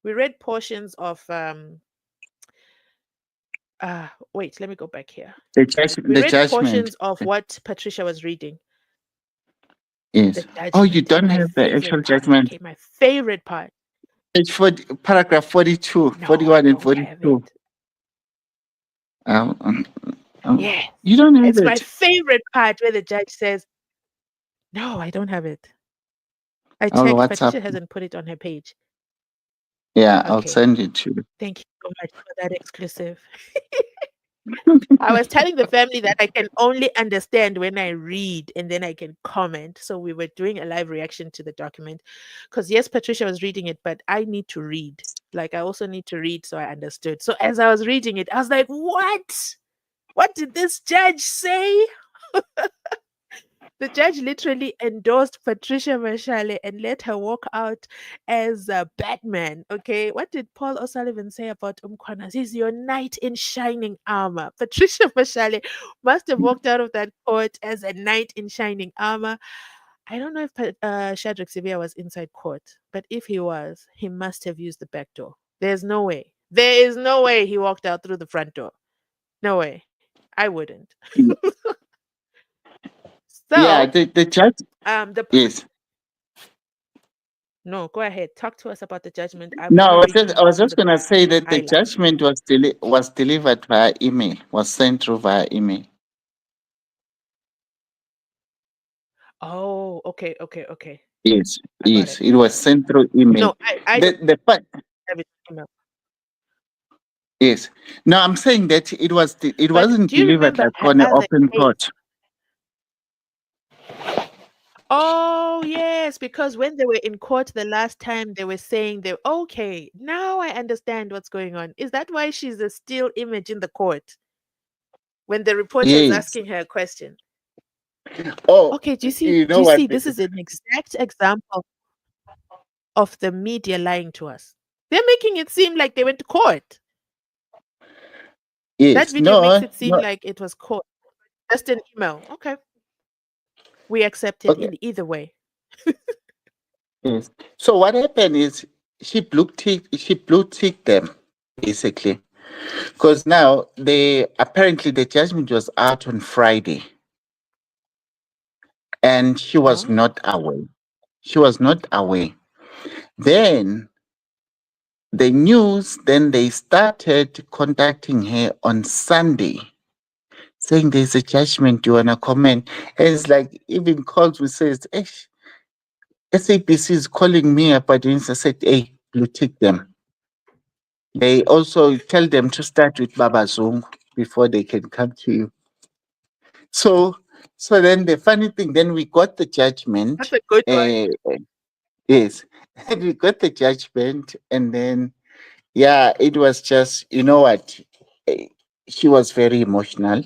We read portions of wait, let me go back here. We the read judgment. portions of what Patricia was reading. The Yes. Oh, you judgment, don't my have the actual favorite part. judgment. Okay, my favorite part. It's for paragraph 42, No, I 41 and don't have 42. it. Um, um, Yes. you don't have It's my it. favorite part where the judge says, "No, I don't have it." I Oh, checked. what's up? Patricia hasn't put it on her page. Yeah, I'll Okay. send it to you. Thank you so much for that exclusive. I was telling the family that I can only understand when I read and then I can comment. So we were doing a live reaction to the document. Because yes, Patricia was reading it, but I need to read. Like I also need to read so I understood. So as I was reading it, I was like, what? What did this judge say? The judge literally endorsed Patricia Mashale and let her walk out as Batman. Okay, what did Paul O'Sullivan say about Umkwana? He's your knight in shining armor. Patricia Mashale must have walked out of that court as a knight in shining armor. I don't know if Shadrach Sivia was inside court, but if he was, he must have used the back door. There's no way. There is no way he walked out through the front door. No way. I wouldn't. Mm. Yeah, So, the judge. the Yes. No, go ahead. Talk to us about the judgment. I'm No, only reading I was from just the gonna say that the highlights. judgment was delivered via email, was sent through via email. Oh, okay, okay, okay. Yes, I got yes, it. it I got was it. sent through email. No, I don't The fact, have it in email. yes. No, I'm saying that it But wasn't do you delivered remember like her on an other open case? court. Oh, yes, because when they were in court the last time, they were saying they okay, now I understand what's going on. Is that why she's a still image in the court when the reporter is Yes. asking her a question? Oh, Okay, do you see? you Do know you what? see? This is an exact example of the media lying to us. They're making it seem like they went to court. That Yes. video makes No. it seem No. like it was court. Just an email. Okay. We accept it Okay. in either way. Yes. So what happened is she blue ticked them basically because now they apparently the judgment was out on Friday and she was Oh. not away. She was not away. Then the news, then they started contacting her on Sunday, saying there's a judgment. Do you wanna comment? And it's like even calls we says, SABC is calling me about this. I said, hey, blue tick them. They also tell them to start with Baba Zungu before they can come to you. So so then the funny thing, then we got the That's judgment. a good one. Uh, yes. And we got the judgment and then yeah, it was just, you know what? eh, She was very emotional.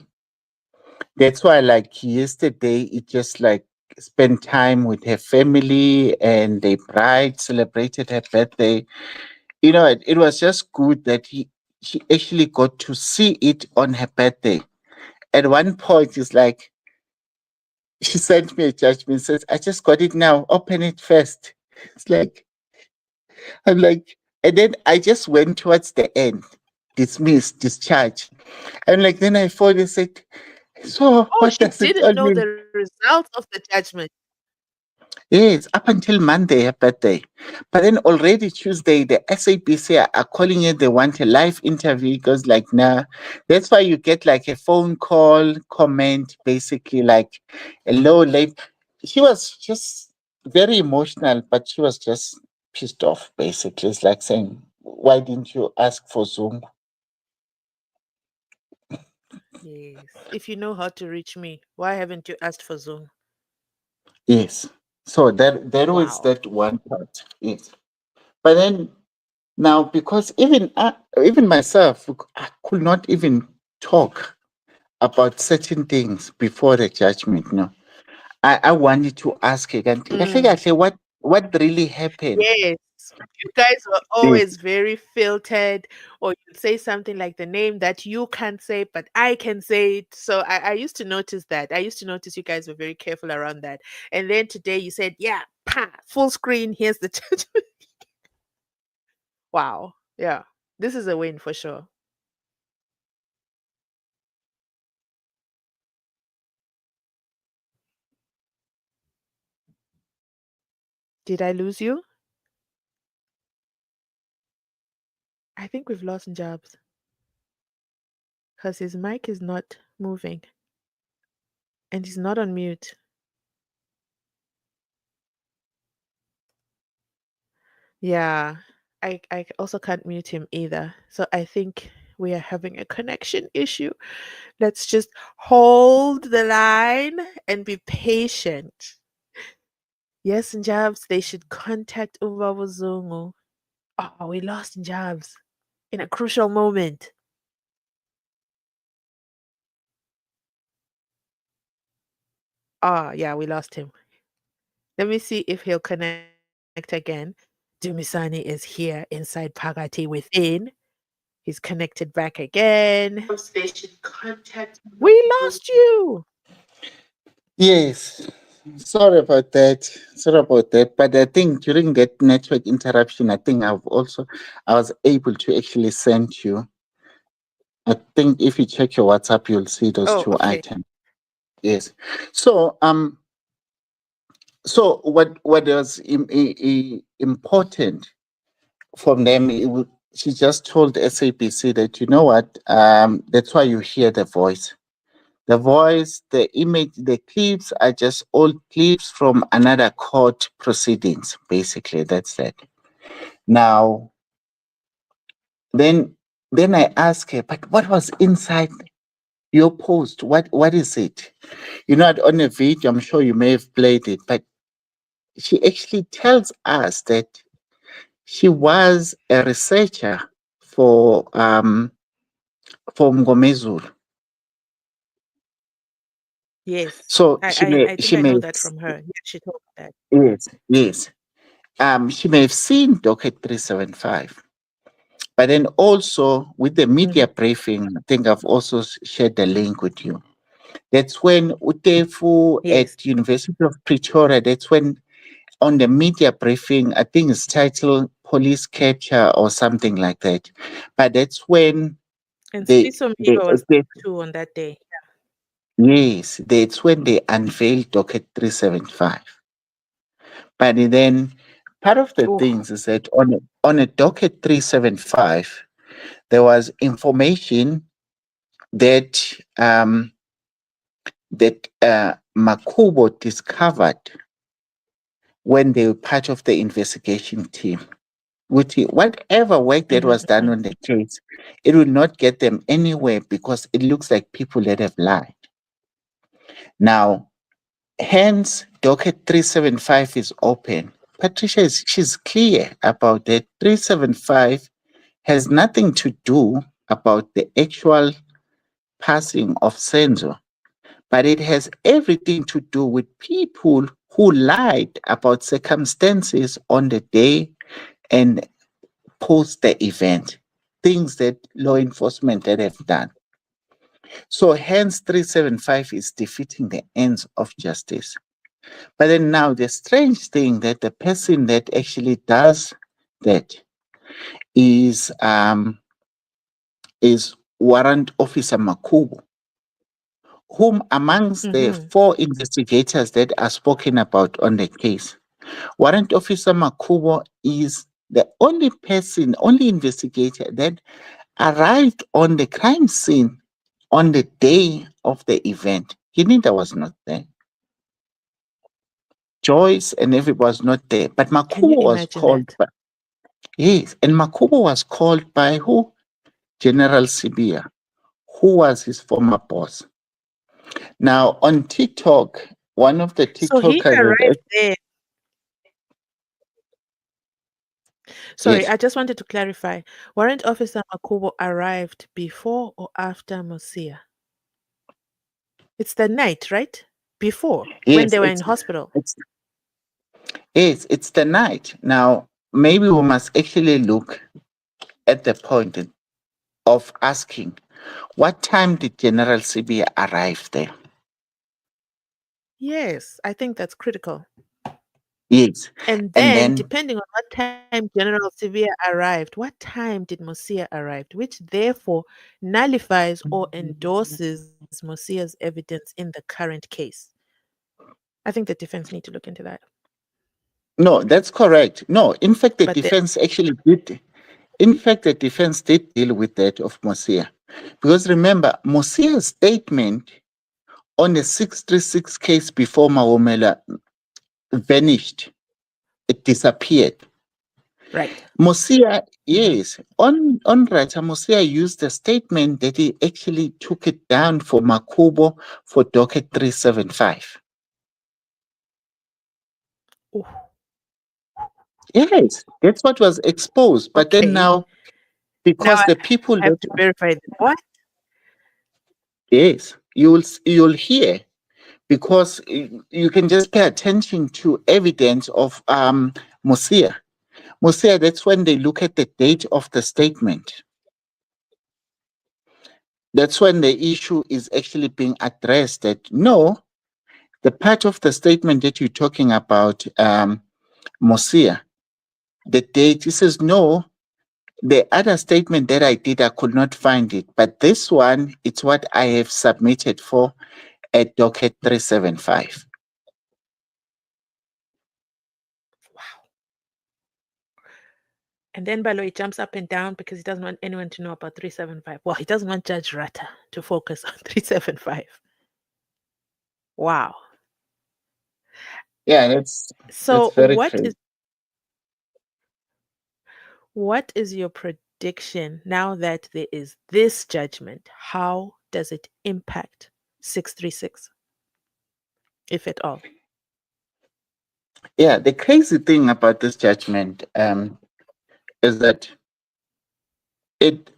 That's why, like yesterday, it just like spent time with her family and the bride celebrated her birthday. You know, it was just good that she actually got to see it on her birthday. At one point, it's like she sent me a judgment, says, I just got it now, open it first. It's like, I'm like, and then I just went towards the end, dismiss, discharge. And like, then I thought, I said, so Oh, what she does it didn't all know mean? the results of the judgment. Yes, up until Monday, her birthday. But then already Tuesday, the SAPC are calling it, they want a live interview because, like, nah. That's why you get like a phone call, comment, basically, like a low late. She was just very emotional, but she was just pissed off, basically. It's like saying, why didn't you ask for Zoom? Yes. If you know how to reach me, why haven't you asked for Zoom? Yes. So there was Wow. that one part. Yes. But then now, because even myself, I could not even talk about certain things before the judgment. No, I wanted to ask again, Mm. what really happened? Yes. You guys were Yes, always very filtered, or you'd say something like the name that you can't say, but I can say it. So I used to notice that. I used to notice you guys were very careful around that. And then today you said, yeah, pa, full screen, here's the judgment. Wow. Yeah. This is a win for sure. Did I lose you? I think we've lost Jobs because his mic is not moving and he's not on mute. Yeah, I also can't mute him either. So I think we are having a connection issue. Let's just hold the line and be patient. Yes, Njabs, they should contact Ubaba Zungu. Oh, we lost Njabs in a crucial moment. Ah, yeah, we lost him. Let me see if he'll connect again. Dumisani is here inside Pagati within. He's connected back again. They should contact We lost you. yes. Sorry about that. Sorry about that. But I think during that network interruption, I think I was able to actually send you. I think if you check your WhatsApp, you'll see those Oh, two okay. items. Yes. So so what was important from them? She just told SABC that you know what, that's why you hear the voice. The voice, the image, the clips are just all clips from another court proceedings. Basically, that's it. Now, then, then I ask her, but what was inside your post? What is it? You know, on a video, I'm sure you may have played it, but she actually tells us that she was a researcher for Mngomezulu. Yes. So I think she I may know that from her. Yeah, she told me that. yes. She may have seen Docket 375. But then also with the media briefing, I think I've also shared the link with you. That's when Utefu Yes. at University of Pretoria, that's when on the media briefing, I think it's titled Police Capture or something like that. But that's when And they, Siso they, Migo was they too on that day. yes, that's when they unveiled Docket 375. But then part of the Oh, things is that on a Docket 375, there was information that Makhubo discovered when they were part of the investigation team. Whatever work that was done on the case, it will not get them anywhere because it looks like people that have lied. Now, hence, docket 375 is open. Patricia she's clear about that. 375 has nothing to do about the actual passing of Senzo, but it has everything to do with people who lied about circumstances on the day and post the event, things that law enforcement that have done. So hence 375 is defeating the ends of justice. But then now the strange thing that the person that actually does that is Warrant Officer Makhubo, whom amongst the mm-hmm. 4 investigators that are spoken about on the case, Warrant Officer Makhubo is the only person, only investigator that arrived on the crime scene on the day of the event. Hininda was not there. Joyce and everybody was not there. But Can you Makhubo was imagine called that? by, yes, and Makhubo was called by who? General Sibia, who was his former boss. Now on TikTok, one of the So he TikTokers was arrived there. Sorry, yes, I just wanted to clarify. Warrant Officer Makhubo arrived before or after Mosia? It's the night, right? Before, when yes, they were in hospital. it's the night. Now maybe we must actually look at the point of asking, what time did General Sibia arrive there? Yes, I think that's critical. Yes. And And then, then, depending on what time General Sevilla arrived, what time did Mosia arrive, which therefore nullifies or endorses Mosia's evidence in the current case. I think the defense need to look into that. no, that's correct. No, in fact, the But the defense actually did. In fact, the defense did deal with that of Mosia. Because remember, Mosia's statement on the 636 case before Mawomela vanished, it disappeared. right. Mosia, Mhm. yes, on Rata, Mosia used a statement that he actually took it down for Makhubo for docket 375. Ooh, Yes, that's what was exposed. But then okay. now, Now because I the people have that to verify that. What? yes, you'll hear because you can just pay attention to evidence of Mosia. Mosia, that's when they look at the date of the statement. That's when the issue is actually being addressed. That no, the part of the statement that you're talking about, Mosia, the date. He says no. The other statement that I did, I could not find it. But this one, it's what I have submitted for at docket 375. And then Baloy jumps up and down because he doesn't want anyone to know about 375. Well, he doesn't want Judge Rata to focus on 375. Wow. Yeah, that's So very crazy. what is your prediction now that there is this judgment? How does it impact 636, if at all? Yeah, the crazy thing about this judgment is that it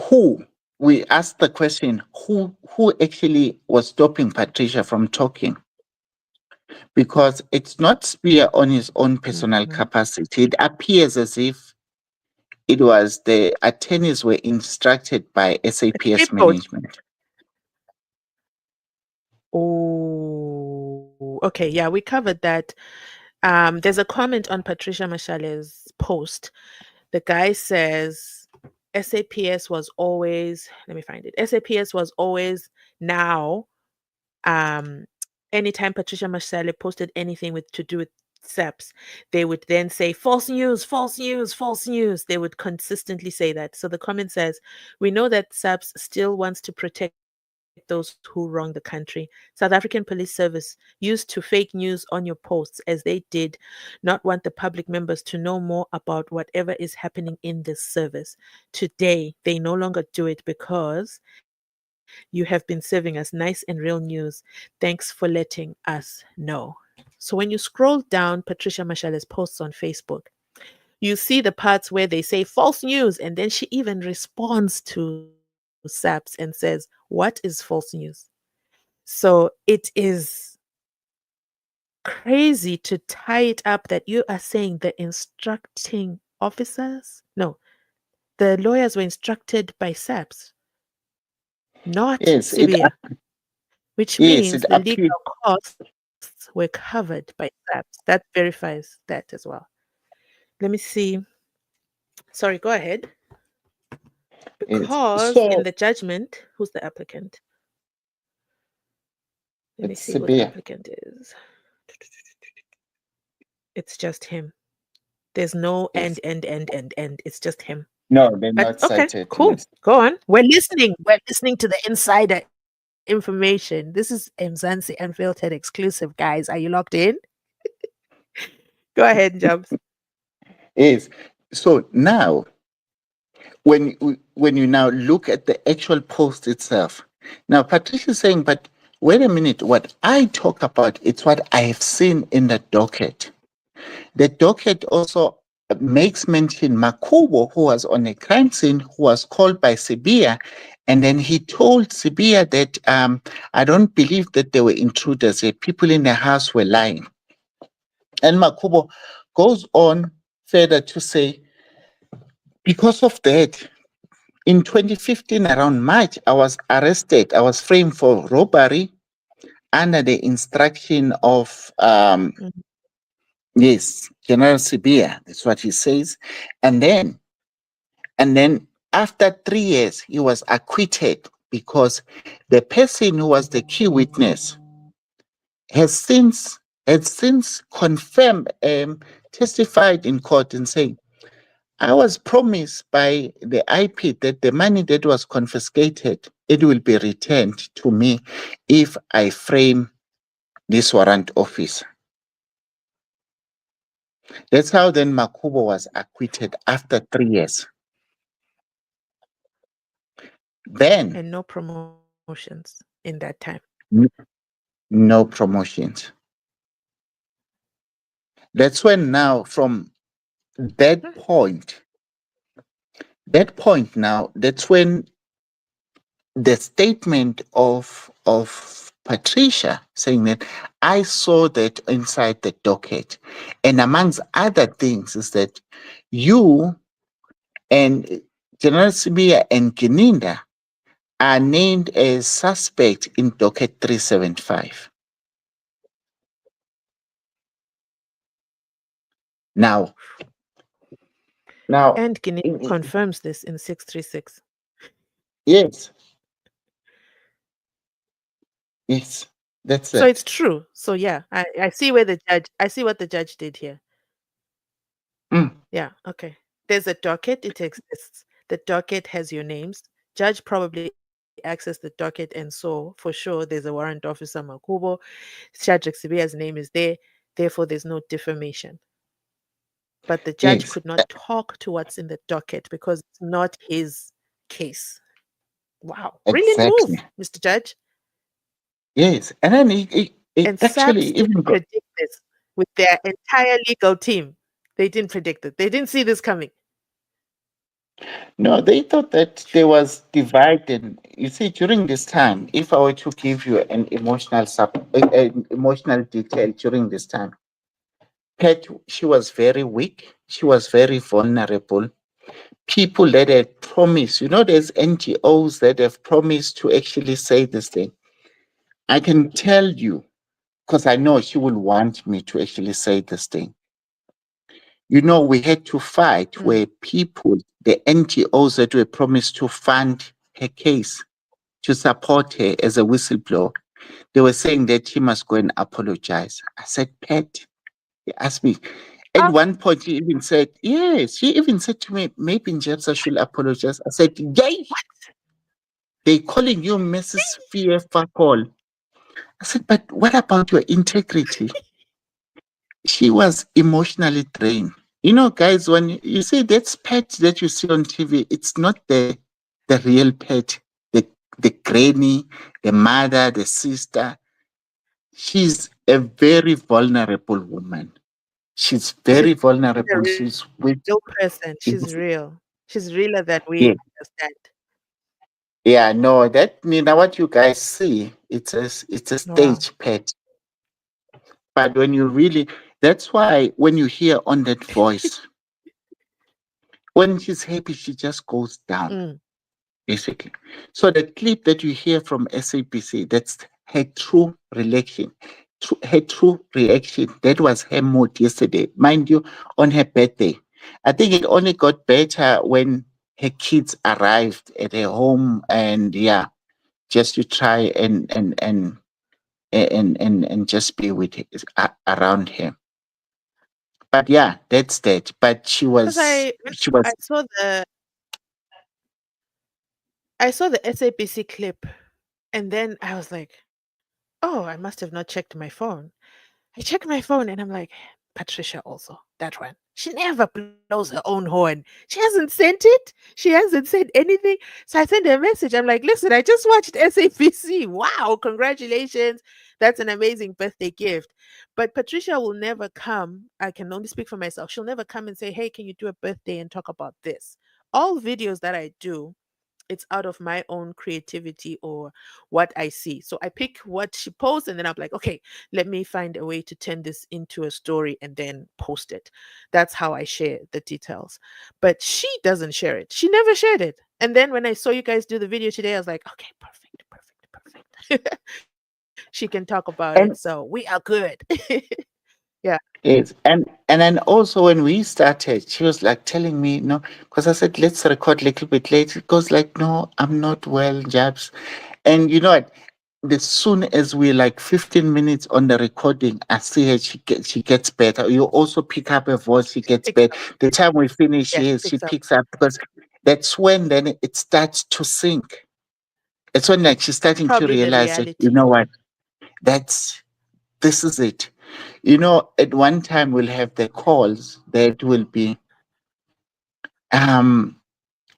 who we asked the question who actually was stopping Patricia from talking, because it's not Spear on his own personal Mhm. capacity. It appears as if it was the attorneys were instructed by SAPS Scapegoat. management. Oh, okay. Yeah, we covered that. There's a comment on Patricia Mashale's post. The guy says SAPS was always, let me find it. SAPS was always now. Um, anytime Patricia Mashale posted anything with to do with SAPS, they would then say false news, false news, false news. They would consistently say that. So the comment says, we know that SAPS still wants to protect those who wrong the country. South African Police Service used to fake news on your posts as they did not want the public members to know more about whatever is happening in this service. Today, they no longer do it because you have been serving us nice and real news. Thanks for letting us know. So when you scroll down Patricia Mashale's posts on Facebook, you see the parts where they say false news, and then she even responds to SAPS and says, what is false news? So it is crazy to tie it up that you are saying the instructing officers, no, the lawyers were instructed by SAPS, not Yes, it Sibia, which yes, means it the appears. legal costs were covered by SAPS. That verifies that as well. Let me see. Sorry, go ahead. Yes. Because in So the judgment, who's the applicant? Let me it's see who the severe. applicant is. It's just him. There's no Yes. end. It's just him. No, they're But not okay, cited in cool. this. Go on. We're listening. We're listening to the insider information. This is Mzansi Unfiltered exclusive, guys. Are you locked in? Go ahead, Jumps. Yes. So now when you now look at the actual post itself, now Patricia is saying, but wait a minute, what I talk about, it's what I have seen in the docket. The docket also makes mention Makhubo, who was on a crime scene, who was called by Sibia, and then he told Sibia that I don't believe that they were intruders. The people in the house were lying. And Makhubo goes on further to say, because of that, in 2015, around March, I was arrested. I was framed for robbery under the instruction of Mhm. yes, General Sibia. That's what he says. And then after 3 years, he was acquitted because the person who was the key witness has since confirmed, testified in court and saying, I was promised by the IP that the money that was confiscated, it will be returned to me if I frame this warrant officer. That's how then Makhubo was acquitted after 3 years. Then And no promotions in that time. n- no promotions. That's when now from that Hmm. point, that's when the statement of Patricia saying that I saw that inside the docket, and amongst other things is that you and General Sibia and Gininda are named as suspect in docket 375. Now, now, And Guinea confirms this in 636. yes, yes, that's So it's it. true. So yeah, I see where the judge I see what the judge did here. Mm, Yeah, okay. There's a docket, it exists. The docket has your names. Judge probably asked accessed the docket and saw for sure there's a warrant officer Makhubo. Shadrach Sibiya's name is there. Therefore, there's no defamation. But the judge Yes, could not talk to what's in the docket because it's not his case. Wow. Brilliant exactly. move, Mr. Judge. Yes, and then it And actually SAPS even didn't predict this with their entire legal team. They didn't predict it. They didn't see this coming. no, they thought that there was divided. You see, during this time, if I were to give you an emotional detail during this time, Pet, she was very weak. She was very vulnerable. People that had promised, there's NGOs that have promised to actually say this thing. I can tell you, because I know she will want me to actually say this thing. We had to fight where people, the NGOs that were promised to fund her case, to support her as a whistleblower, they were saying that she must go and apologize. I said, Pat, he asked me. At Ah, one point, she even said, yes, she even said to me, maybe Njebsa should apologize. I said, yay, they calling you Mrs. Fear fuck all. I said, but what about your integrity? She was emotionally drained. Guys, when you see that pet that you see on TV, it's not the real pet, the granny, the mother, the sister. She's a very vulnerable woman. She's she's very a vulnerable. real She's with person. She's real. She's realer than we yeah, understand. yeah. No, that now what you guys see, it's a Wow. stage pet. But when you really, that's why when you hear on that voice, when she's happy, she just goes down. Mm. Basically. So the clip that you hear from SABC, that's her true reaction. Her true reaction. That was her mood yesterday. Mind you, on her birthday. I think it only got better when her kids arrived at her home and yeah, just to try and just be with her, around her. But yeah, that's that. But she Because was I she I was saw the SABC clip and then I was like, oh, I must have not checked my phone. I check my phone and I'm like, Patricia also, that one. She never blows her own horn. She hasn't sent it. She hasn't said anything. So I sent her a message. I'm like, listen, I just watched SAPC. Wow, congratulations. That's an amazing birthday gift. But Patricia will never come. I can only speak for myself. She'll never come and say, hey, can you do a birthday and talk about this? All videos that I do, it's out of my own creativity or what I see. So I pick what she posts and then I'm like, okay, let me find a way to turn this into a story and then post it. That's how I share the details. But she doesn't share it. She never shared it. And then when I saw you guys do the video today, I was like, okay, perfect, perfect, perfect. She can talk about it. So and we are good. Yeah. yes, and then also when we started, she was like telling me, no, because I said let's record a little bit late. It goes like, no, I'm not well, Jabs. And you know what? As soon as we like 15 minutes on the recording, I see her, she gets better. You also pick up her voice, she She gets picks better. up. The time we finish, Yeah, she yes, she picks up. picks up because that's when then it starts to sink. It's when like she's starting to Probably the realize that, you reality. know what, that's this is it. At one time we'll have the calls that will be, um,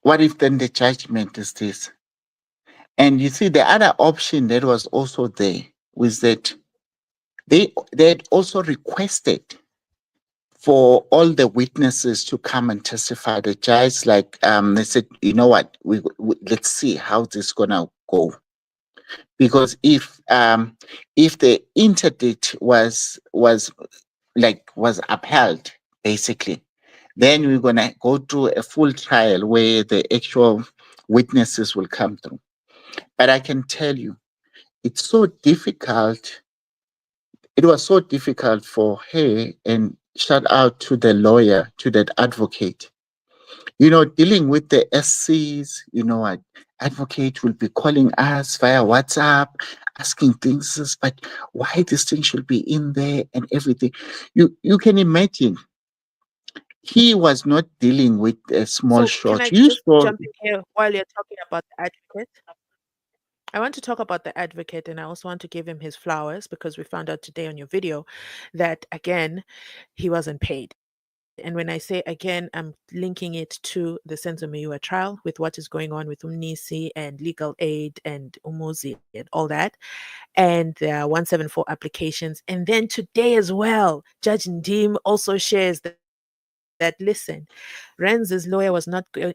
what if then the judgment is this? And you see, the other option that was also there was that they had also requested for all the witnesses to come and testify. The judge, like, they said, you know what, let's see how this gonna go. Because if the interdict was upheld, basically, then we're gonna go through a full trial where the actual witnesses will come through. But I can tell you, it's so difficult. It was so difficult for her, and shout out to the lawyer, to that advocate. Dealing with the SCs, what advocate will be calling us via WhatsApp, asking things, but why this thing should be in there and everything. You can imagine he was not dealing with a small So can shot. I You just saw, jump in here while you're talking about the advocate? I want to talk about the advocate, and I also want to give him his flowers because we found out today on your video that again, he wasn't paid. And when I say again, I'm linking it to the Senzo Meyiwa trial with what is going on with Umnisi and legal aid and Umuzi and all that, and the 174 applications. And then today as well, Judge Ndim also shares that listen, Renz's lawyer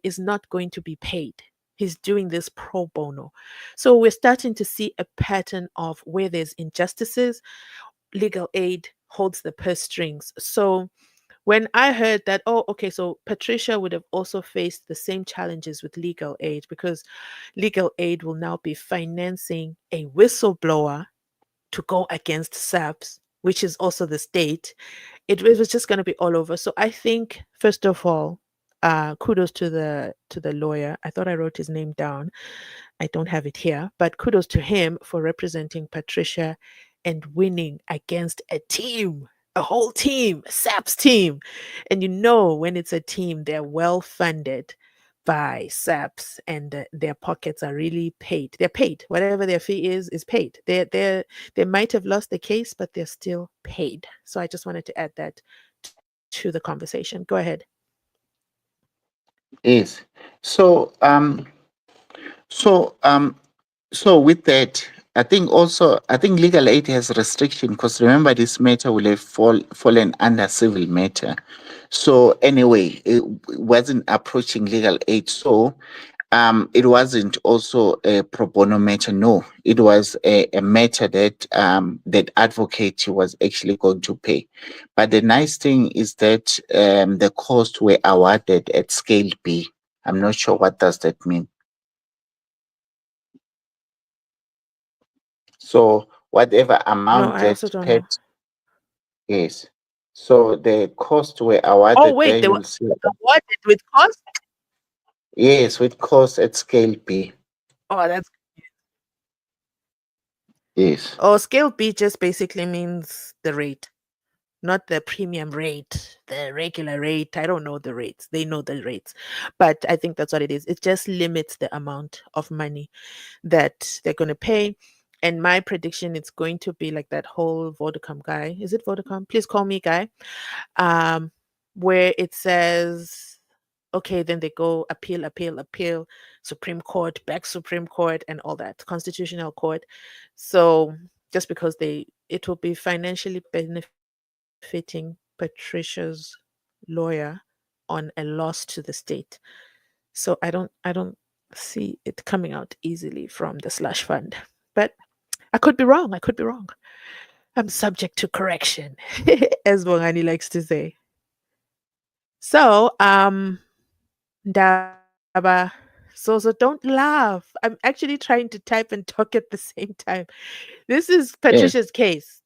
is not going to be paid. He's doing this pro bono. So we're starting to see a pattern of where there's injustices, legal aid holds the purse strings. So when I heard that, oh, okay, so Patricia would have also faced the same challenges with legal aid because legal aid will now be financing a whistleblower to go against SAPS, which is also the state. It was just going to be all over. So I think, first of all, kudos to the lawyer. I thought I wrote his name down. I don't have it here, but kudos to him for representing Patricia and winning against a team, a whole team, a SAPS team. And you know, when it's a team, they're well funded by SAPS and their pockets are really paid. They're paid. Whatever their fee is paid. They might have lost the case, but they're still paid. So I just wanted to add that to the conversation. Go ahead. Yes. So so so with that, I think legal aid has restriction because remember this matter will have fallen under civil matter. So anyway, it wasn't approaching legal aid. So it wasn't also a pro bono matter. No, it was a matter that that advocate was actually going to pay. But the nice thing is that the costs were awarded at scale B. I'm not sure what does that mean. So whatever No, amount I also that don't know. Pat is, so the costs were Oh, awarded there. wait, they were You'll see. awarded with cost? Yes, with costs at scale B. Oh, that's Yes. oh, scale B just basically means the rate, not the premium rate, the regular rate. I don't know the rates. They know the rates. But I think that's what it is. It just limits the amount of money that they're going to pay. And my prediction, it's going to be like that whole Vodacom guy. Is it Vodacom? Please call me guy. Um, where it says, okay, then they go appeal, appeal, appeal, Supreme Court, back Supreme Court, and all that, Constitutional Court. So just because it will be financially benefiting Patricia's lawyer on a loss to the state. So I don't see it coming out easily from the slush fund. But I could be wrong. I could be wrong. I'm subject to correction, as Bongani likes to say. So, Ndaba, so don't laugh. I'm actually trying to type and talk at the same time. This is Yes. Patricia's case.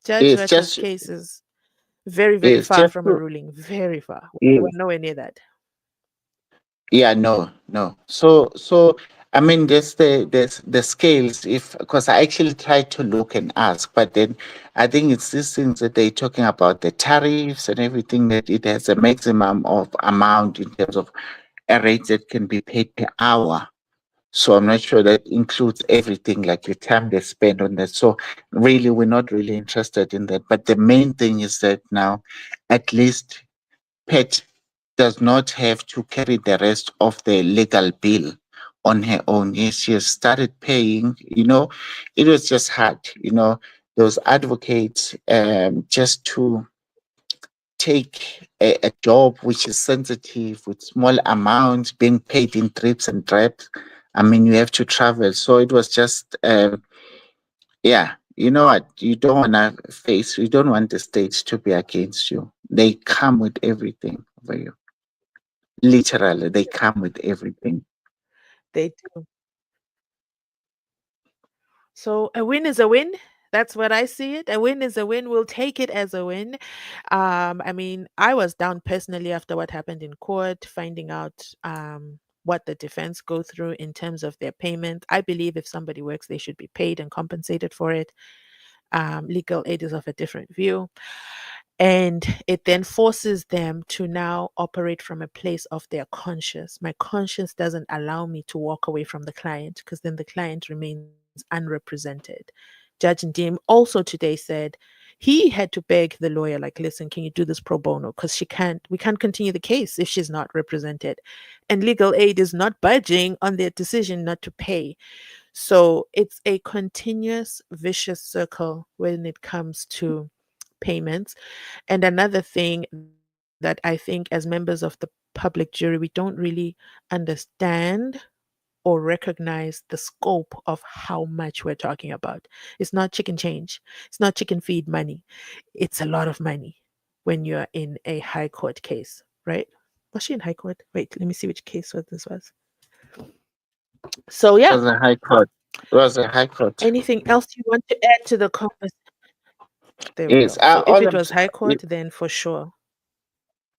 Judge It's Rata's just case is very, very it's far just from a to, ruling. Very far. We're yes. nowhere near that. Yeah, no. So I mean there's the scales if because I actually tried to look and ask, but then I think it's these things that they're talking about the tariffs and everything that it has a maximum of amount in terms of a rate that can be paid per hour. So I'm not sure that includes everything like the time they spend on that. So really we're not really interested in that. But the main thing is that now at least Pet does not have to carry the rest of the legal bill on her own. Yes, she has started paying, it was just hard, those advocates just to take a job which is sensitive with small amounts being paid in trips and drabs. I mean, you have to travel. So it was just, yeah, you know what? You don't want the state to be against you. They come with everything over you. Literally, they come with everything. They do. So a win is a win. That's what I see it. A win is a win. We'll take it as a win. I mean, I was down personally after what happened in court, finding out what the defense go through in terms of their payment. I believe if somebody works, they should be paid and compensated for it. Legal aid is of a different view. And it then forces them to now operate from a place of their conscience. My conscience doesn't allow me to walk away from the client because then the client remains unrepresented. Judge Ndim also today said he had to beg the lawyer, like, listen, can you do this pro bono? Because we can't continue the case if she's not represented. And legal aid is not budging on their decision not to pay. So it's a continuous vicious circle when it comes to payments. And another thing that I think, as members of the public jury, we don't really understand or recognize the scope of how much we're talking about. It's not chicken change, it's not chicken feed money. It's a lot of money when you're in a high court case, right? Was she in high court? Wait, let me see which case what this was. So, It yeah, was a high court. It was a high court. anything else you want to add to the conversation? There we Yes, go. So, if all it I'm, was high court, then for sure.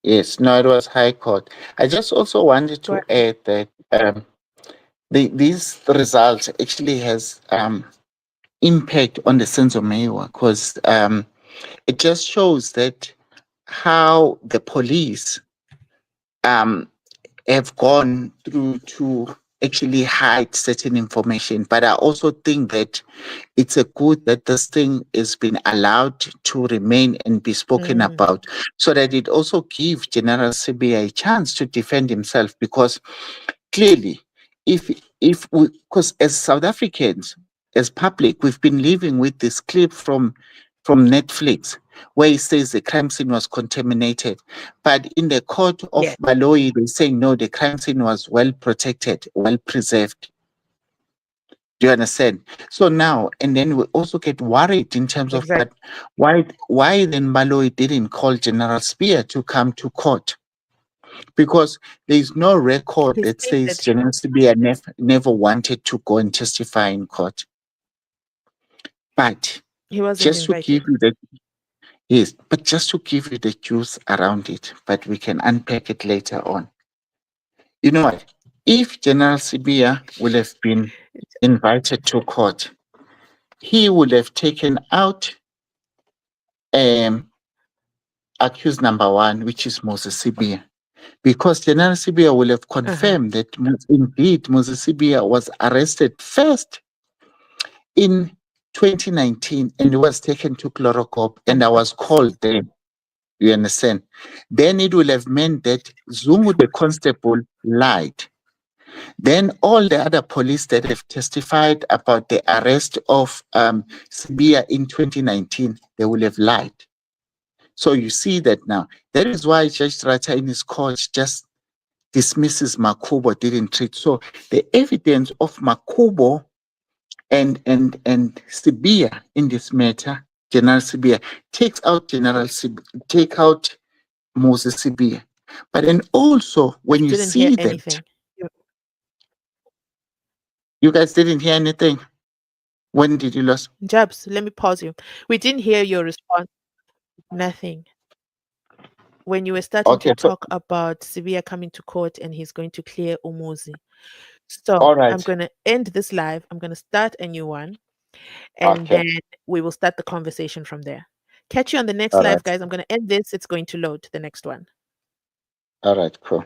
yes, no, it was high court. I just also wanted Go to ahead. add that these results actually has impact on the sense of Censomewa because it just shows that how the police um, have gone through to actually hide certain information. But I also think that it's a good that this thing is been allowed to remain and be spoken Mm, about so that it also gives General CBI a chance to defend himself because clearly if we because as South Africans as public we've been living with this clip from Netflix where he says the crime scene was contaminated, but in the court yeah, of Baloyi they say no, the crime scene was well protected, well preserved. Do you understand? So now, and then we also get worried in terms of, exactly. but why then Baloyi didn't call General Speer to come to court? Because there is no record He that says stated General Speer never wanted to go and testify in court. But he wasn't just to give invited. you the yes, but just to give you the juice around it, but we can unpack it later on. You know what? If General Sibia would have been invited to court, he would have taken out um, accused number one, which is Moses Sibia, because General Sibia will have Uh-huh. confirmed that indeed Moses Sibia was arrested first in 2019 and was taken to Chlorocop and And I was called there. You understand? Then it will have meant that Zungu the constable lied. Then all the other police that have testified about the arrest of Sibia in 2019, they will have lied. So you see that now. That is why Judge Rata in his court just dismisses Makhubo didn't treat. So the evidence of Makhubo and Sibia in this matter, General Sibia, take out Moses Sibia. But then also when we you didn't hear see that, anything. You- you guys didn't hear anything. When did you lose? Jabs, let me pause you. We didn't hear your response. Nothing. When you were starting to Okay, so talk about Sibia coming to court and he's going to clear Umuzi. So all I'm right. going to end this live. I'm going to start a new one and Okay. then we will start the conversation from there. Catch you on the next All live, right. guys. I'm going to end this. It's going to load the next one. All right, cool.